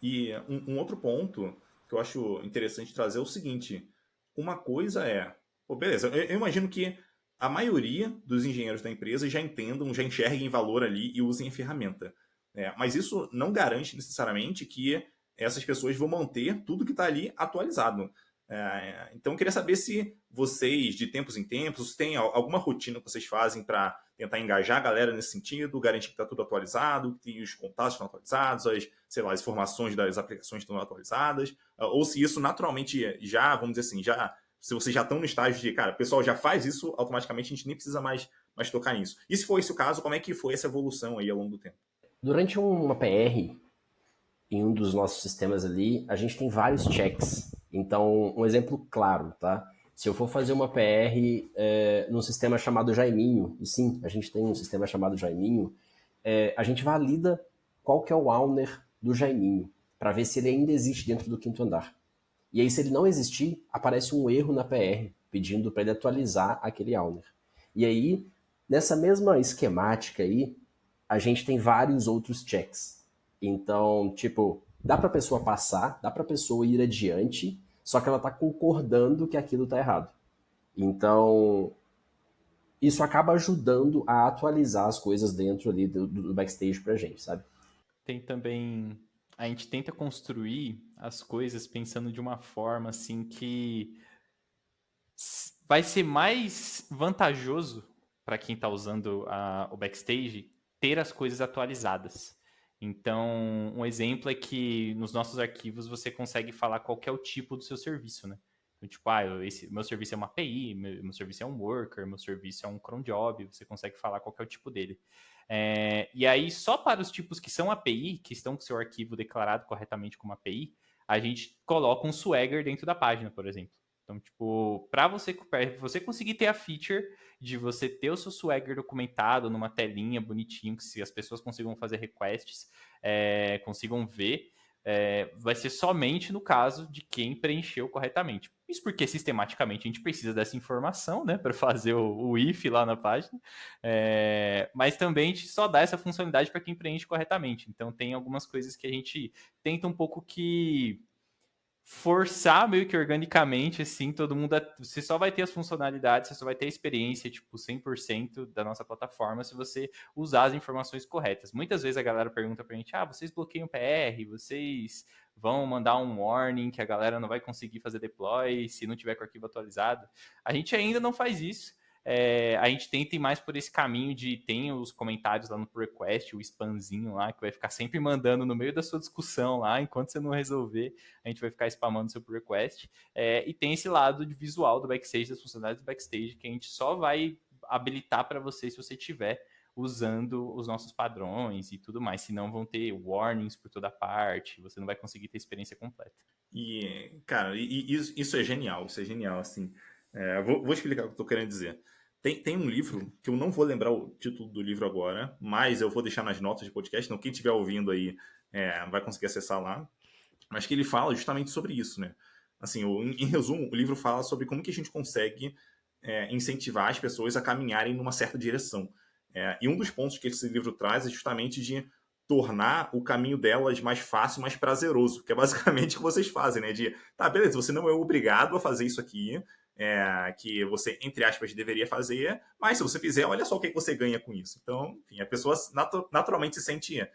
E um outro ponto que eu acho interessante trazer é o seguinte: uma coisa pô, beleza, eu imagino que a maioria dos engenheiros da empresa já entendam, já enxerguem valor ali e usem a ferramenta. Mas isso não garante necessariamente que essas pessoas vão manter tudo que está ali atualizado. Então, eu queria saber se vocês, de tempos em tempos, tem alguma rotina que vocês fazem para tentar engajar a galera nesse sentido, garantir que está tudo atualizado, que os contatos estão atualizados, sei lá, as informações das aplicações estão atualizadas, ou se isso naturalmente já, vamos dizer assim, se vocês já estão no estágio de, cara, o pessoal já faz isso, automaticamente a gente nem precisa mais tocar nisso. E se for esse o caso, como é que foi essa evolução aí ao longo do tempo? Durante uma PR, em um dos nossos sistemas ali, a gente tem vários checks. Então, um exemplo claro, tá? Se eu for fazer uma PR num sistema chamado Jaiminho, e sim, a gente tem um sistema chamado Jaiminho, a gente valida qual que é o owner do Jaiminho, para ver se ele ainda existe dentro do quinto andar. E aí, se ele não existir, aparece um erro na PR, pedindo para ele atualizar aquele owner. E aí, nessa mesma esquemática aí, a gente tem vários outros checks. Então, tipo, dá para a pessoa passar, dá para a pessoa ir adiante, só que ela está concordando que aquilo está errado. Então, isso acaba ajudando a atualizar as coisas dentro ali do backstage pra gente, sabe? Tem também. A gente tenta construir as coisas pensando de uma forma assim que vai ser mais vantajoso para quem está usando o backstage ter as coisas atualizadas. Então, um exemplo é que nos nossos arquivos você consegue falar qual que é o tipo do seu serviço, né? Então, tipo, meu serviço é uma API, meu serviço é um worker, meu serviço é um cron job, você consegue falar qual que é o tipo dele. E aí, só para os tipos que são API, que estão com seu arquivo declarado corretamente como API, a gente coloca um Swagger dentro da página, por exemplo. Então, tipo, para você conseguir ter a feature de você ter o seu Swagger documentado numa telinha bonitinho, que se as pessoas consigam fazer requests, consigam ver, vai ser somente no caso de quem preencheu corretamente. Isso porque sistematicamente a gente precisa dessa informação, né, para fazer o if lá na página, mas também a gente só dá essa funcionalidade para quem preenche corretamente. Então tem algumas coisas que a gente tenta um pouco que forçar meio que organicamente, assim, todo mundo. Você só vai ter as funcionalidades, você só vai ter a experiência, tipo, 100% da nossa plataforma se você usar as informações corretas. Muitas vezes a galera pergunta pra gente: vocês bloqueiam PR, vocês vão mandar um warning que a galera não vai conseguir fazer deploy se não tiver com o arquivo atualizado. A gente ainda não faz isso. A gente tenta ir mais por esse caminho de tem os comentários lá no pull request, o spamzinho lá, que vai ficar sempre mandando no meio da sua discussão lá, enquanto você não resolver, a gente vai ficar spamando seu pull request. E tem esse lado de visual do backstage, das funcionalidades do backstage, que a gente só vai habilitar para você se você tiver usando os nossos padrões e tudo mais, senão vão ter warnings por toda parte, você não vai conseguir ter a experiência completa. E, cara, isso é genial, assim. Vou explicar o que eu tô querendo dizer. Tem um livro, que eu não vou lembrar o título do livro agora, mas eu vou deixar nas notas de podcast, então quem estiver ouvindo aí vai conseguir acessar lá, mas que ele fala justamente sobre isso, né? Assim, em resumo, o livro fala sobre como que a gente consegue incentivar as pessoas a caminharem numa certa direção. E um dos pontos que esse livro traz é justamente de tornar o caminho delas mais fácil, mais prazeroso, que é basicamente o que vocês fazem, né? De, tá, beleza, você não é obrigado a fazer isso aqui, que você, entre aspas, deveria fazer, mas se você fizer, olha só o que você ganha com isso. Então, enfim, a pessoa naturalmente se sente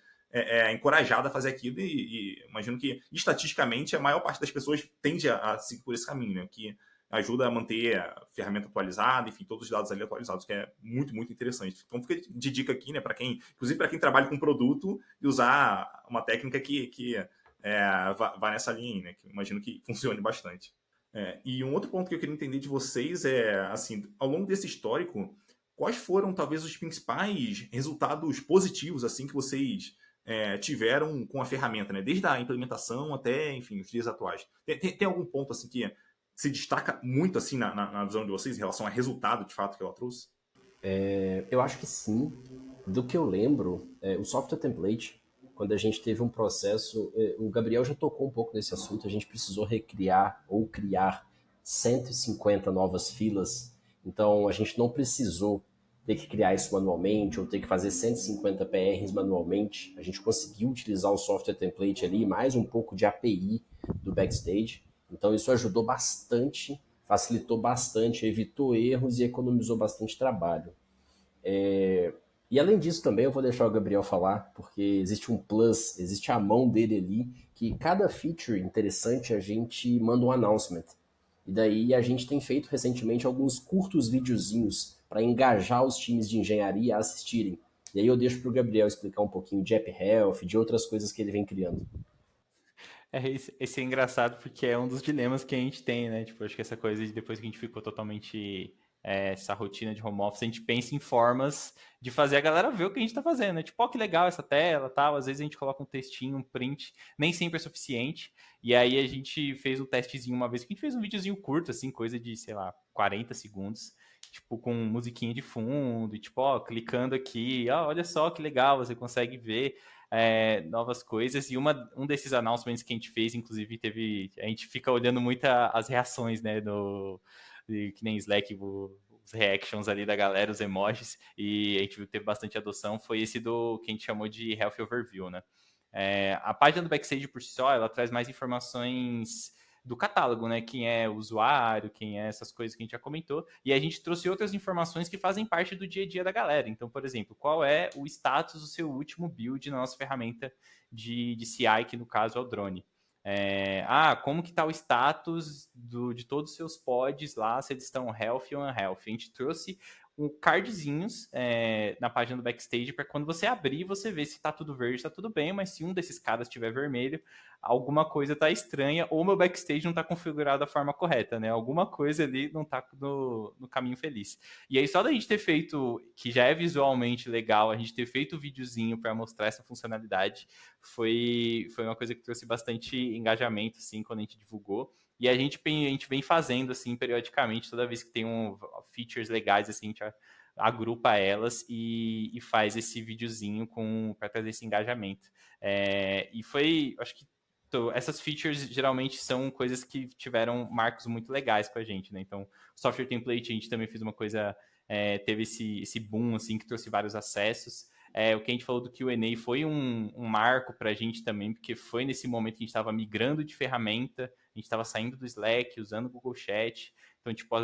encorajada a fazer aquilo e imagino que, estatisticamente, a maior parte das pessoas tende a seguir por esse caminho, né? Que ajuda a manter a ferramenta atualizada, enfim, todos os dados ali atualizados, que é muito, muito interessante. Então, fica de dica aqui, né, para quem, inclusive para quem trabalha com produto, e usar uma técnica que vá nessa linha aí, né, que eu imagino que funcione bastante. E um outro ponto que eu queria entender de vocês é, assim, ao longo desse histórico, quais foram, talvez, os principais resultados positivos, assim, que vocês tiveram com a ferramenta, né? Desde a implementação até, enfim, os dias atuais. Tem algum ponto, assim, que se destaca muito, assim, na visão de vocês, em relação ao resultado, de fato, que ela trouxe? Eu acho que sim. Do que eu lembro, o software template, quando a gente teve um processo, o Gabriel já tocou um pouco nesse assunto, a gente precisou recriar ou criar 150 novas filas, então a gente não precisou ter que criar isso manualmente ou ter que fazer 150 PRs manualmente, a gente conseguiu utilizar o software template ali, mais um pouco de API do Backstage, então isso ajudou bastante, facilitou bastante, evitou erros e economizou bastante trabalho. E além disso também eu vou deixar o Gabriel falar, porque existe um plus, existe a mão dele ali, que cada feature interessante a gente manda um announcement. E daí a gente tem feito recentemente alguns curtos videozinhos para engajar os times de engenharia a assistirem. E aí eu deixo para o Gabriel explicar um pouquinho de App Health, de outras coisas que ele vem criando. Esse é engraçado porque é um dos dilemas que a gente tem, né? Tipo, acho que essa coisa de depois que a gente ficou totalmente essa rotina de home office, a gente pensa em formas de fazer a galera ver o que a gente tá fazendo, né? Tipo, ó, que legal essa tela, tal. Às vezes a gente coloca um textinho, um print, nem sempre é suficiente. E aí a gente fez um testezinho uma vez, que a gente fez um videozinho curto, assim, coisa de, sei lá, 40 segundos. Tipo, com musiquinha de fundo, e tipo, ó, clicando aqui, ó, olha só que legal, você consegue ver novas coisas. E um desses announcements que a gente fez, inclusive, a gente fica olhando muito as reações, né, que nem Slack, os reactions ali da galera, os emojis, e a gente viu que teve bastante adoção, foi esse que a gente chamou de Health Overview, né? A página do Backstage por si só, ela traz mais informações do catálogo, né? Quem é o usuário, quem é essas coisas que a gente já comentou. E a gente trouxe outras informações que fazem parte do dia a dia da galera. Então, por exemplo, qual é o status do seu último build na nossa ferramenta de CI, que no caso é o drone. Como que está o status de todos os seus pods lá, se eles estão healthy ou unhealthy. A gente trouxe cardzinhos na página do Backstage para quando você abrir, você ver se está tudo verde, está tudo bem, mas se um desses caras estiver vermelho, alguma coisa está estranha ou meu Backstage não está configurado da forma correta, né? Alguma coisa ali não está no caminho feliz. E aí só da gente ter feito, que já é visualmente legal, a gente ter feito o videozinho para mostrar essa funcionalidade, foi uma coisa que trouxe bastante engajamento, assim, quando a gente divulgou. E a gente vem fazendo, assim, periodicamente, toda vez que tem features legais, assim, a gente agrupa elas e faz esse videozinho para trazer esse engajamento. E foi, acho que essas features geralmente são coisas que tiveram marcos muito legais com a gente, né? Então, software template, a gente também fez uma coisa, teve esse boom, assim, que trouxe vários acessos. O que a gente falou do Q&A foi um marco para a gente também, porque foi nesse momento que a gente estava migrando de ferramenta, a gente estava saindo do Slack, usando o Google Chat. Então, tipo,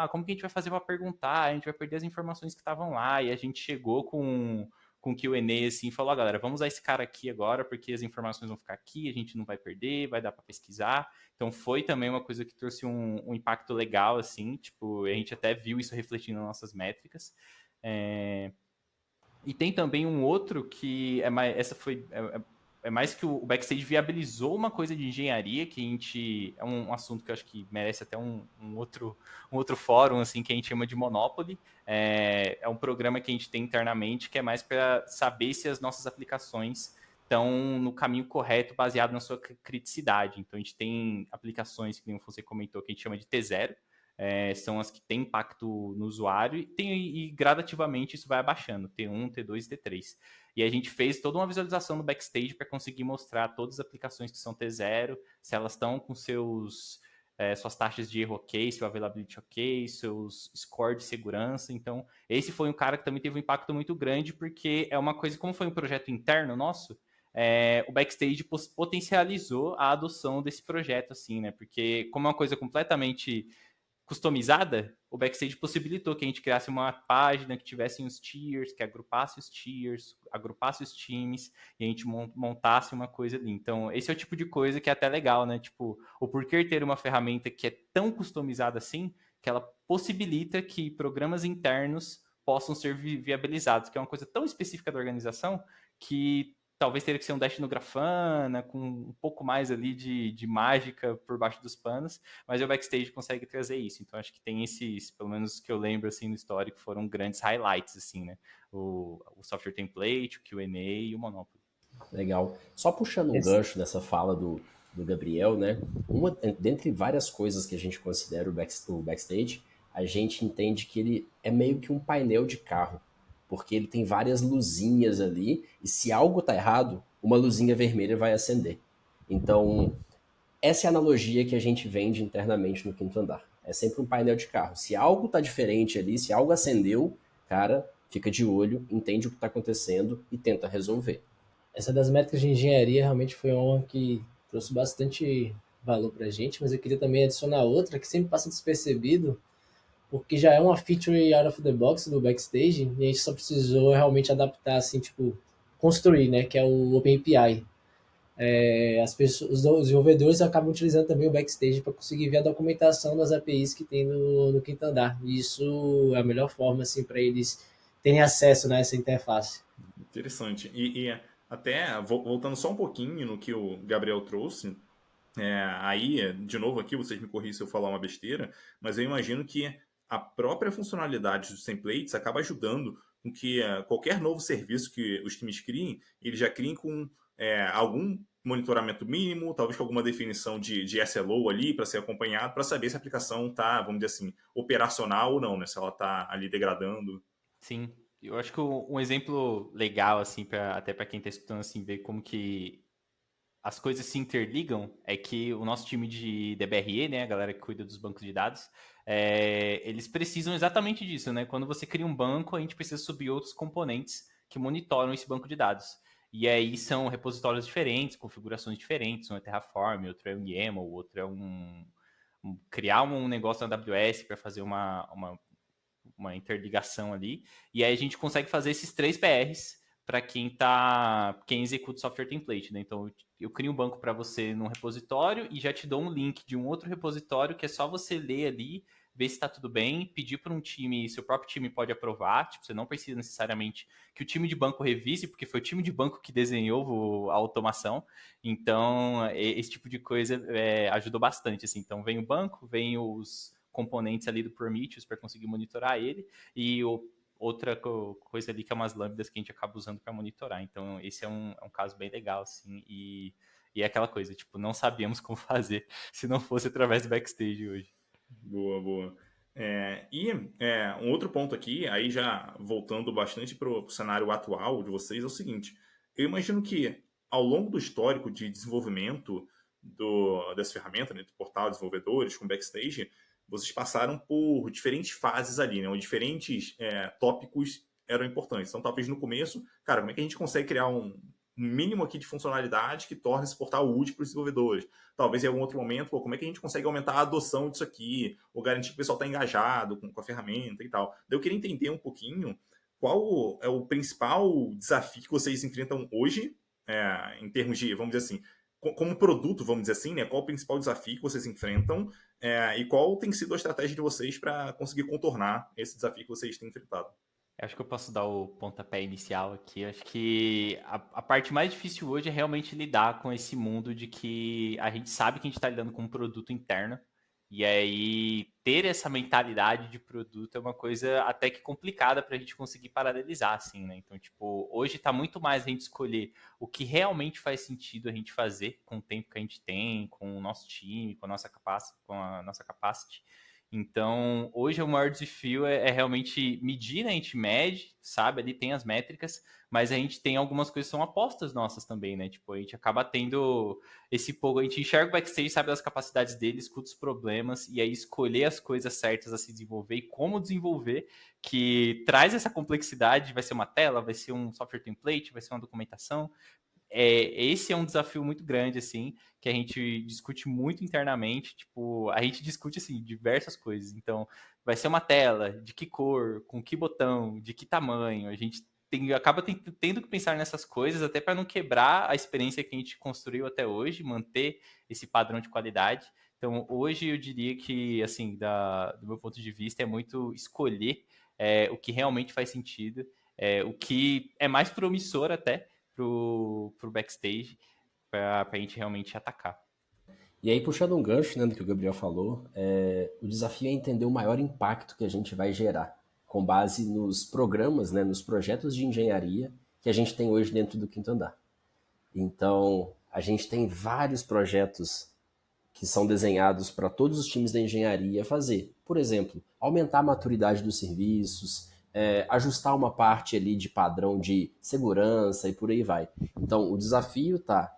como que a gente vai fazer para perguntar? A gente vai perder as informações que estavam lá. E a gente chegou com Q&A assim, falou, galera, vamos usar esse cara aqui agora, porque as informações vão ficar aqui, a gente não vai perder, vai dar para pesquisar. Então, foi também uma coisa que trouxe um impacto legal, assim, tipo, a gente até viu isso refletindo nas nossas métricas. E tem também um outro que é mais que o Backstage viabilizou uma coisa de engenharia que a gente é um assunto que eu acho que merece até um outro fórum assim que a gente chama de Monopoly. É um programa que a gente tem internamente que é mais para saber se as nossas aplicações estão no caminho correto baseado na sua criticidade. Então a gente tem aplicações que você comentou que a gente chama de T0. são as que têm impacto no usuário e gradativamente isso vai abaixando, T1, T2 e T3. E a gente fez toda uma visualização no backstage para conseguir mostrar todas as aplicações que são T0, se elas estão com suas taxas de erro ok, seu availability ok, seus score de segurança. Então, esse foi um cara que também teve um impacto muito grande, porque é uma coisa, como foi um projeto interno nosso, o backstage potencializou a adoção desse projeto, assim, né? Porque como é uma coisa completamente customizada, o backstage possibilitou que a gente criasse uma página que tivesse os tiers, que agrupasse os tiers, agrupasse os times, e a gente montasse uma coisa ali. Então, esse é o tipo de coisa que é até legal, né? Tipo, o porquê ter uma ferramenta que é tão customizada assim, que ela possibilita que programas internos possam ser viabilizados, que é uma coisa tão específica da organização que talvez teria que ser um Dash no Grafana, com um pouco mais ali de mágica por baixo dos panos, mas o backstage consegue trazer isso. Então acho que tem esses, pelo menos que eu lembro assim no histórico, foram grandes highlights assim, né? O software template, o Q&A e o Monopoly. Legal. Só puxando um gancho nessa fala do Gabriel, né? Dentre várias coisas que a gente considera o backstage, a gente entende que ele é meio que um painel de carro, porque ele tem várias luzinhas ali, e se algo tá errado, uma luzinha vermelha vai acender. Então, essa é a analogia que a gente vende internamente no quinto andar. É sempre um painel de carro. Se algo tá diferente ali, se algo acendeu, cara, fica de olho, entende o que tá acontecendo e tenta resolver. Essa das métricas de engenharia realmente foi uma que trouxe bastante valor para a gente, mas eu queria também adicionar outra que sempre passa despercebido, porque já é uma feature out of the box do backstage e a gente só precisou realmente adaptar, assim, tipo, construir, né, que é o OpenAPI. As pessoas, os desenvolvedores acabam utilizando também o backstage para conseguir ver a documentação das APIs que tem no quinto andar. E isso é a melhor forma, assim, para eles terem acesso, né, a essa interface. Interessante. E até, voltando só um pouquinho no que o Gabriel trouxe, aí, de novo aqui, vocês me corrigem se eu falar uma besteira, mas eu imagino que a própria funcionalidade dos templates acaba ajudando com que qualquer novo serviço que os times criem, eles já criem com algum monitoramento mínimo, talvez com alguma definição de SLO ali para ser acompanhado, para saber se a aplicação está, vamos dizer assim, operacional ou não, né? Se ela está ali degradando. Sim, eu acho que um exemplo legal, assim, até para quem está escutando, assim, ver como que as coisas se interligam é que o nosso time de DBRE, né, a galera que cuida dos bancos de dados, eles precisam exatamente disso, né? Quando você cria um banco, a gente precisa subir outros componentes que monitoram esse banco de dados. E aí são repositórios diferentes, configurações diferentes, um é Terraform, outro é um YAML, outro é criar um negócio na AWS para fazer uma interligação ali. E aí a gente consegue fazer esses 3 PRs para quem executa o software template, né? Então eu crio um banco para você num repositório e já te dou um link de um outro repositório que é só você ler ali, ver se está tudo bem, pedir para um time, seu próprio time pode aprovar, tipo, você não precisa necessariamente que o time de banco revise, porque foi o time de banco que desenhou a automação. Então esse tipo de coisa ajudou bastante, assim. Então vem o banco, vem os componentes ali do Prometheus para conseguir monitorar ele e outra coisa ali que é umas lambdas que a gente acaba usando para monitorar. Então, esse é um caso bem legal, assim, e é aquela coisa, tipo, não sabíamos como fazer se não fosse através do backstage hoje. Boa, boa. Um outro ponto aqui, aí já voltando bastante para o cenário atual de vocês, é o seguinte: eu imagino que ao longo do histórico de desenvolvimento dessa ferramenta, né, do portal de desenvolvedores com backstage, vocês passaram por diferentes fases ali, né, onde diferentes tópicos eram importantes. Então, talvez no começo, cara, como é que a gente consegue criar um mínimo aqui de funcionalidade que torne esse portal útil para os desenvolvedores? Talvez em algum outro momento, como é que a gente consegue aumentar a adoção disso aqui, ou garantir que o pessoal está engajado com a ferramenta e tal. Daí eu queria entender um pouquinho qual é o principal desafio que vocês enfrentam hoje, em termos de, vamos dizer assim, como produto, vamos dizer assim, né? Qual o principal desafio que vocês enfrentam e qual tem sido a estratégia de vocês para conseguir contornar esse desafio que vocês têm enfrentado? Eu acho que eu posso dar o pontapé inicial aqui. Eu acho que a parte mais difícil hoje é realmente lidar com esse mundo de que a gente sabe que a gente está lidando com um produto interno. E aí, ter essa mentalidade de produto é uma coisa até que complicada para a gente conseguir paralelizar, assim, né? Então, tipo, hoje está muito mais a gente escolher o que realmente faz sentido a gente fazer com o tempo que a gente tem, com o nosso time, com a nossa capacity. Então, hoje o maior desafio é realmente medir, né? A gente mede, sabe, ali tem as métricas, mas a gente tem algumas coisas que são apostas nossas também, né? Tipo, a gente acaba tendo esse pouco, a gente enxerga o backstage, sabe das capacidades dele, escuta os problemas, e aí escolher as coisas certas a se desenvolver e como desenvolver, que traz essa complexidade, vai ser uma tela, vai ser um software template, vai ser uma documentação, esse é um desafio muito grande, assim, que a gente discute muito internamente. Tipo, a gente discute, assim, diversas coisas. Então, vai ser uma tela, de que cor, com que botão, de que tamanho. A gente acaba tendo que pensar nessas coisas, até para não quebrar a experiência que a gente construiu até hoje, manter esse padrão de qualidade. Então, hoje eu diria que, assim, do meu ponto de vista, é muito escolher o que realmente faz sentido, o que é mais promissor até, pro backstage pra gente realmente atacar. E aí, puxando um gancho, né, do que o Gabriel falou, o desafio é entender o maior impacto que a gente vai gerar, com base nos programas, né, nos projetos de engenharia que a gente tem hoje dentro do Quinto Andar. Então, a gente tem vários projetos que são desenhados para todos os times da engenharia fazer. Por exemplo, aumentar a maturidade dos serviços, ajustar uma parte ali de padrão de segurança e por aí vai. Então, o desafio está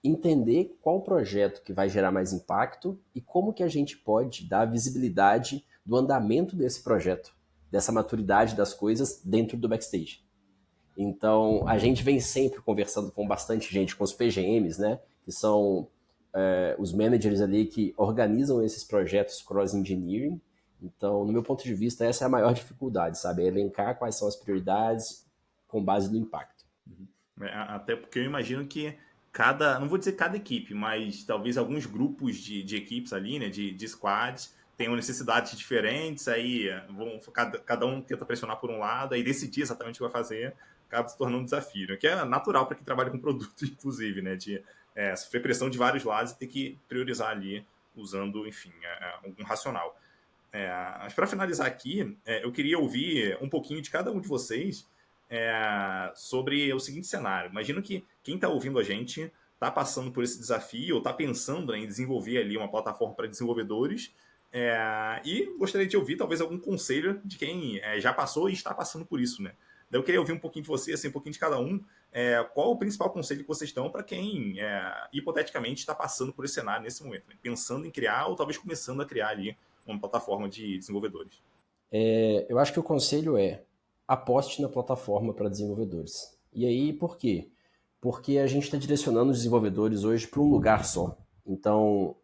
entender qual projeto que vai gerar mais impacto e como que a gente pode dar visibilidade do andamento desse projeto, dessa maturidade das coisas dentro do backstage. Então, a gente vem sempre conversando com bastante gente, com os PGMs, né, que são os managers ali que organizam esses projetos cross-engineering. Então, no meu ponto de vista, essa é a maior dificuldade, sabe? É elencar quais são as prioridades com base no impacto. Até porque eu imagino que não vou dizer cada equipe, mas talvez alguns grupos de equipes ali, né, de squads, tenham necessidades diferentes, aí cada um tenta pressionar por um lado, aí decidir exatamente o que vai fazer, acaba se tornando um desafio, né? Que é natural para quem trabalha com produtos, inclusive, né, de sofrer pressão de vários lados e ter que priorizar ali usando, enfim, um racional. Mas para finalizar aqui, eu queria ouvir um pouquinho de cada um de vocês sobre o seguinte cenário. Imagino que quem está ouvindo a gente está passando por esse desafio ou está pensando em desenvolver ali uma plataforma para desenvolvedores e gostaria de ouvir talvez algum conselho de quem já passou e está passando por isso, né? Daí eu queria ouvir um pouquinho de você, assim, um pouquinho de cada um. Qual o principal conselho que vocês dão para quem, hipoteticamente, está passando por esse cenário nesse momento, né? Pensando em criar ou talvez começando a criar ali uma plataforma de desenvolvedores? Eu acho que o conselho é aposte na plataforma para desenvolvedores. E aí, por quê? Porque a gente está direcionando os desenvolvedores hoje para um lugar só. Então,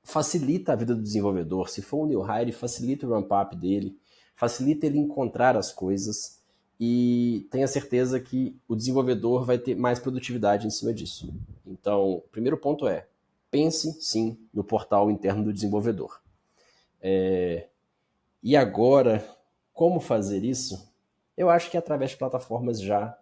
facilita a vida do desenvolvedor. Se for um new hire, facilita o ramp-up dele, facilita ele encontrar as coisas e tenha certeza que o desenvolvedor vai ter mais produtividade em cima disso. Então, o primeiro ponto é, pense sim no portal interno do desenvolvedor. E agora, como fazer isso? Eu acho que é através de plataformas já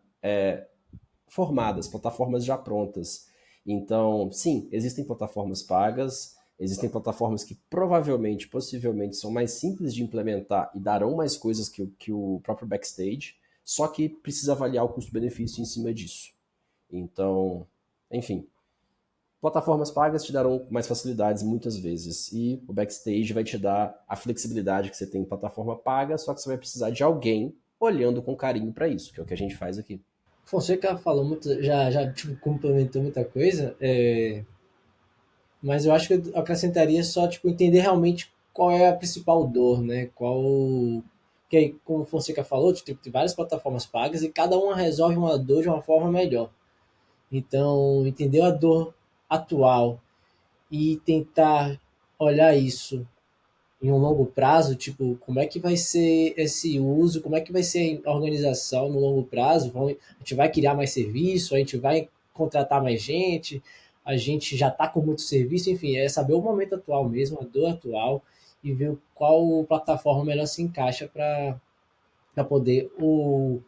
formadas, plataformas já prontas. Então, sim, existem plataformas pagas, existem plataformas que provavelmente, possivelmente, são mais simples de implementar e darão mais coisas que o próprio backstage, só que precisa avaliar o custo-benefício em cima disso. Então, enfim, plataformas pagas te darão mais facilidades muitas vezes e o backstage vai te dar a flexibilidade que você tem em plataforma paga, só que você vai precisar de alguém olhando com carinho para isso, que é o que a gente faz aqui. Fonseca falou muito, já tipo, complementou muita coisa, mas eu acho que eu acrescentaria só tipo, entender realmente qual é a principal dor, né? Que aí, como o Fonseca falou, tipo, tem várias plataformas pagas e cada uma resolve uma dor de uma forma melhor. Então, entender a dor atual e tentar olhar isso em um longo prazo, tipo, como é que vai ser esse uso, como é que vai ser a organização no longo prazo, a gente vai criar mais serviço, a gente vai contratar mais gente, a gente já está com muito serviço, enfim, é saber o momento atual mesmo, a dor atual, e ver qual plataforma melhor se encaixa para poder ou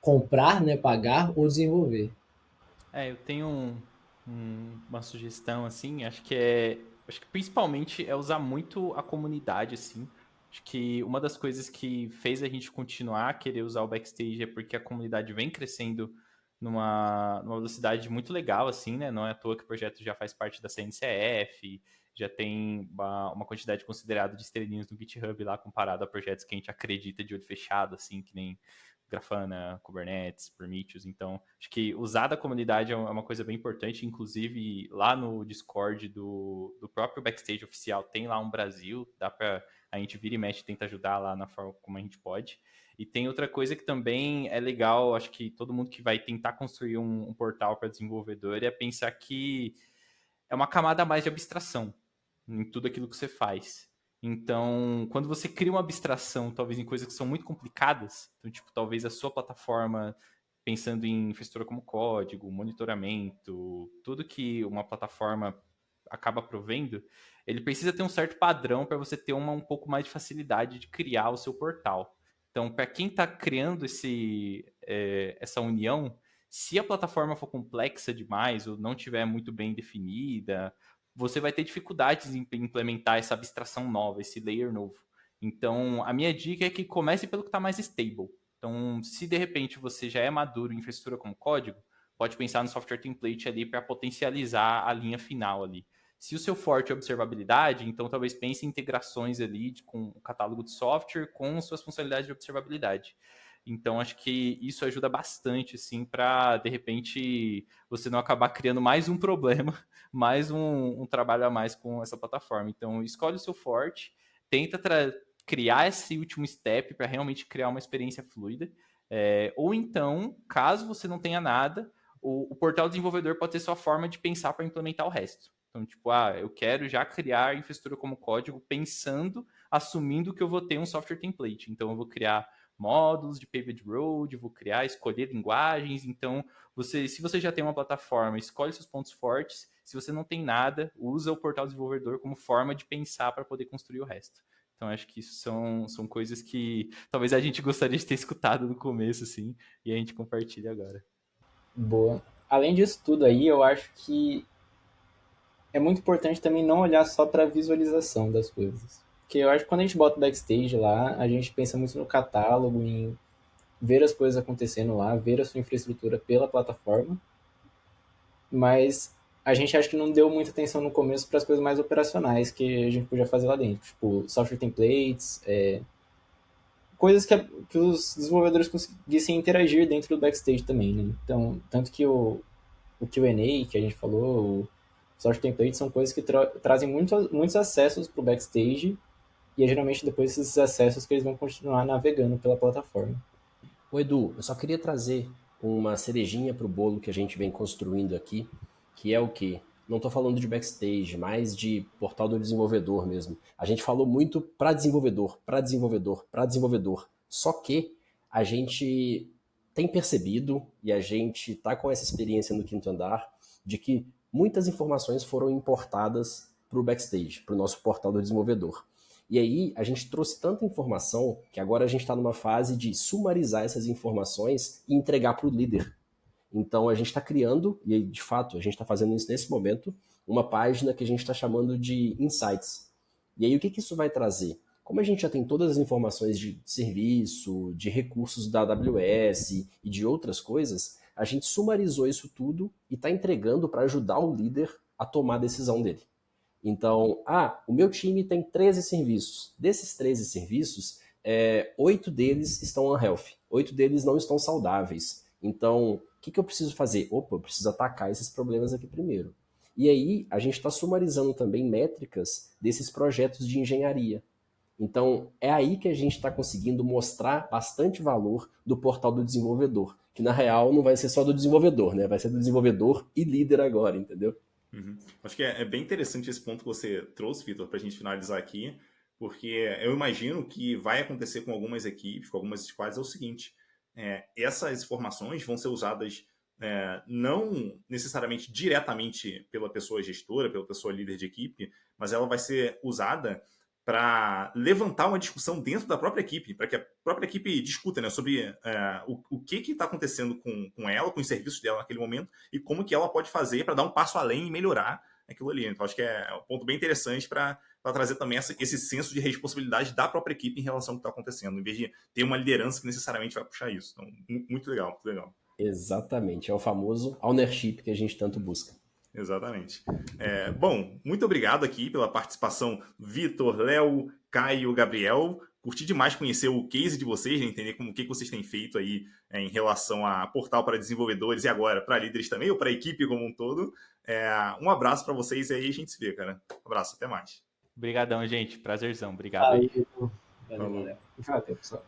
comprar, né, pagar ou desenvolver. Eu tenho uma sugestão, assim, acho que principalmente é usar muito a comunidade, assim. Acho que uma das coisas que fez a gente continuar a querer usar o Backstage é porque a comunidade vem crescendo numa velocidade muito legal, assim, né? Não é à toa que o projeto já faz parte da CNCF, já tem uma quantidade considerada de estrelinhas no GitHub lá, comparado a projetos que a gente acredita de olho fechado, assim, que nem Grafana, Kubernetes, Prometheus. Então, acho que usar da comunidade é uma coisa bem importante. Inclusive, lá no Discord do próprio Backstage oficial, tem lá um Brasil, dá para a gente vira e mexe, tenta ajudar lá na forma como a gente pode. E tem outra coisa que também é legal, acho que todo mundo que vai tentar construir um portal para desenvolvedor é pensar que é uma camada a mais de abstração em tudo aquilo que você faz. Então, quando você cria uma abstração, talvez em coisas que são muito complicadas, então, tipo, talvez a sua plataforma, pensando em infraestrutura como código, monitoramento, tudo que uma plataforma acaba provendo, ele precisa ter um certo padrão para você ter um pouco mais de facilidade de criar o seu portal. Então, para quem está criando essa união, se a plataforma for complexa demais ou não tiver muito bem definida, você vai ter dificuldades em implementar essa abstração nova, esse layer novo. Então, a minha dica é que comece pelo que está mais stable. Então, se de repente você já é maduro em infraestrutura como código, pode pensar no software template ali para potencializar a linha final ali. Se o seu forte é observabilidade, então talvez pense em integrações ali com o catálogo de software com suas funcionalidades de observabilidade. Então, acho que isso ajuda bastante, assim, para, de repente, você não acabar criando mais um problema, mais um trabalho a mais com essa plataforma. Então, escolhe o seu forte, tenta criar esse último step para realmente criar uma experiência fluida. Ou então, caso você não tenha nada, o portal desenvolvedor pode ter sua forma de pensar para implementar o resto. Então, tipo, eu quero já criar infraestrutura como código pensando, assumindo que eu vou ter um software template. Então, eu vou criar módulos de paved road, vou criar, escolher linguagens. Então, se você já tem uma plataforma, escolhe seus pontos fortes. Se você não tem nada, usa o portal desenvolvedor como forma de pensar para poder construir o resto. Então, acho que isso são coisas que talvez a gente gostaria de ter escutado no começo, assim, e a gente compartilha agora. Boa. Além disso tudo aí, eu acho que é muito importante também não olhar só para a visualização das coisas. Porque eu acho que quando a gente bota o backstage lá, a gente pensa muito no catálogo, em ver as coisas acontecendo lá, ver a sua infraestrutura pela plataforma, mas a gente acha que não deu muita atenção no começo para as coisas mais operacionais que a gente podia fazer lá dentro, tipo software templates, coisas que os desenvolvedores conseguissem interagir dentro do backstage também, né? Então, tanto que o Q&A que a gente falou, o source template são coisas que trazem muitos acessos para o backstage e é geralmente depois desses acessos que eles vão continuar navegando pela plataforma. Ô Edu, eu só queria trazer uma cerejinha pro bolo que a gente vem construindo aqui, que é o quê? Não estou falando de backstage, mas de portal do desenvolvedor mesmo. A gente falou muito para desenvolvedor, para desenvolvedor, para desenvolvedor. Só que a gente tem percebido, e a gente está com essa experiência no quinto andar, de que muitas informações foram importadas para o backstage, para o nosso portal do desenvolvedor. E aí a gente trouxe tanta informação que agora a gente está numa fase de sumarizar essas informações e entregar para o líder. Então a gente está criando, e de fato a gente está fazendo isso nesse momento, uma página que a gente está chamando de Insights. E aí o que isso vai trazer? Como a gente já tem todas as informações de serviço, de recursos da AWS e de outras coisas, a gente sumarizou isso tudo e está entregando para ajudar o líder a tomar a decisão dele. Então, o meu time tem 13 serviços. Desses 13 serviços, 8 deles estão unhealthy, 8 deles não estão saudáveis. Então, o que eu preciso fazer? Eu preciso atacar esses problemas aqui primeiro. E aí, a gente está sumarizando também métricas desses projetos de engenharia. Então, é aí que a gente está conseguindo mostrar bastante valor do portal do desenvolvedor, que na real não vai ser só do desenvolvedor, né? Vai ser do desenvolvedor e líder agora, entendeu? Uhum. Acho que é bem interessante esse ponto que você trouxe, Vitor, para a gente finalizar aqui, porque eu imagino que vai acontecer com algumas equipes, com algumas squads, é o seguinte, essas informações vão ser usadas não necessariamente diretamente pela pessoa gestora, pela pessoa líder de equipe, mas ela vai ser usada para levantar uma discussão dentro da própria equipe, para que a própria equipe discuta, né, sobre o que está acontecendo com ela, com os serviços dela naquele momento, e como que ela pode fazer para dar um passo além e melhorar aquilo ali. Então, acho que é um ponto bem interessante para trazer também esse senso de responsabilidade da própria equipe em relação ao que está acontecendo, em vez de ter uma liderança que necessariamente vai puxar isso. Então, muito legal, muito legal. Exatamente, é o famoso ownership que a gente tanto busca. Exatamente. Bom, muito obrigado aqui pela participação, Vitor, Léo, Caio, Gabriel. Curti demais conhecer o case de vocês, né? Entender como o que vocês têm feito aí em relação a portal para desenvolvedores e agora para líderes também, ou para a equipe como um todo. Um abraço para vocês aí, a gente se vê, cara. Um abraço, até mais. Obrigadão, gente. Prazerzão. Obrigado aí. Valeu, valeu. Valeu, pessoal.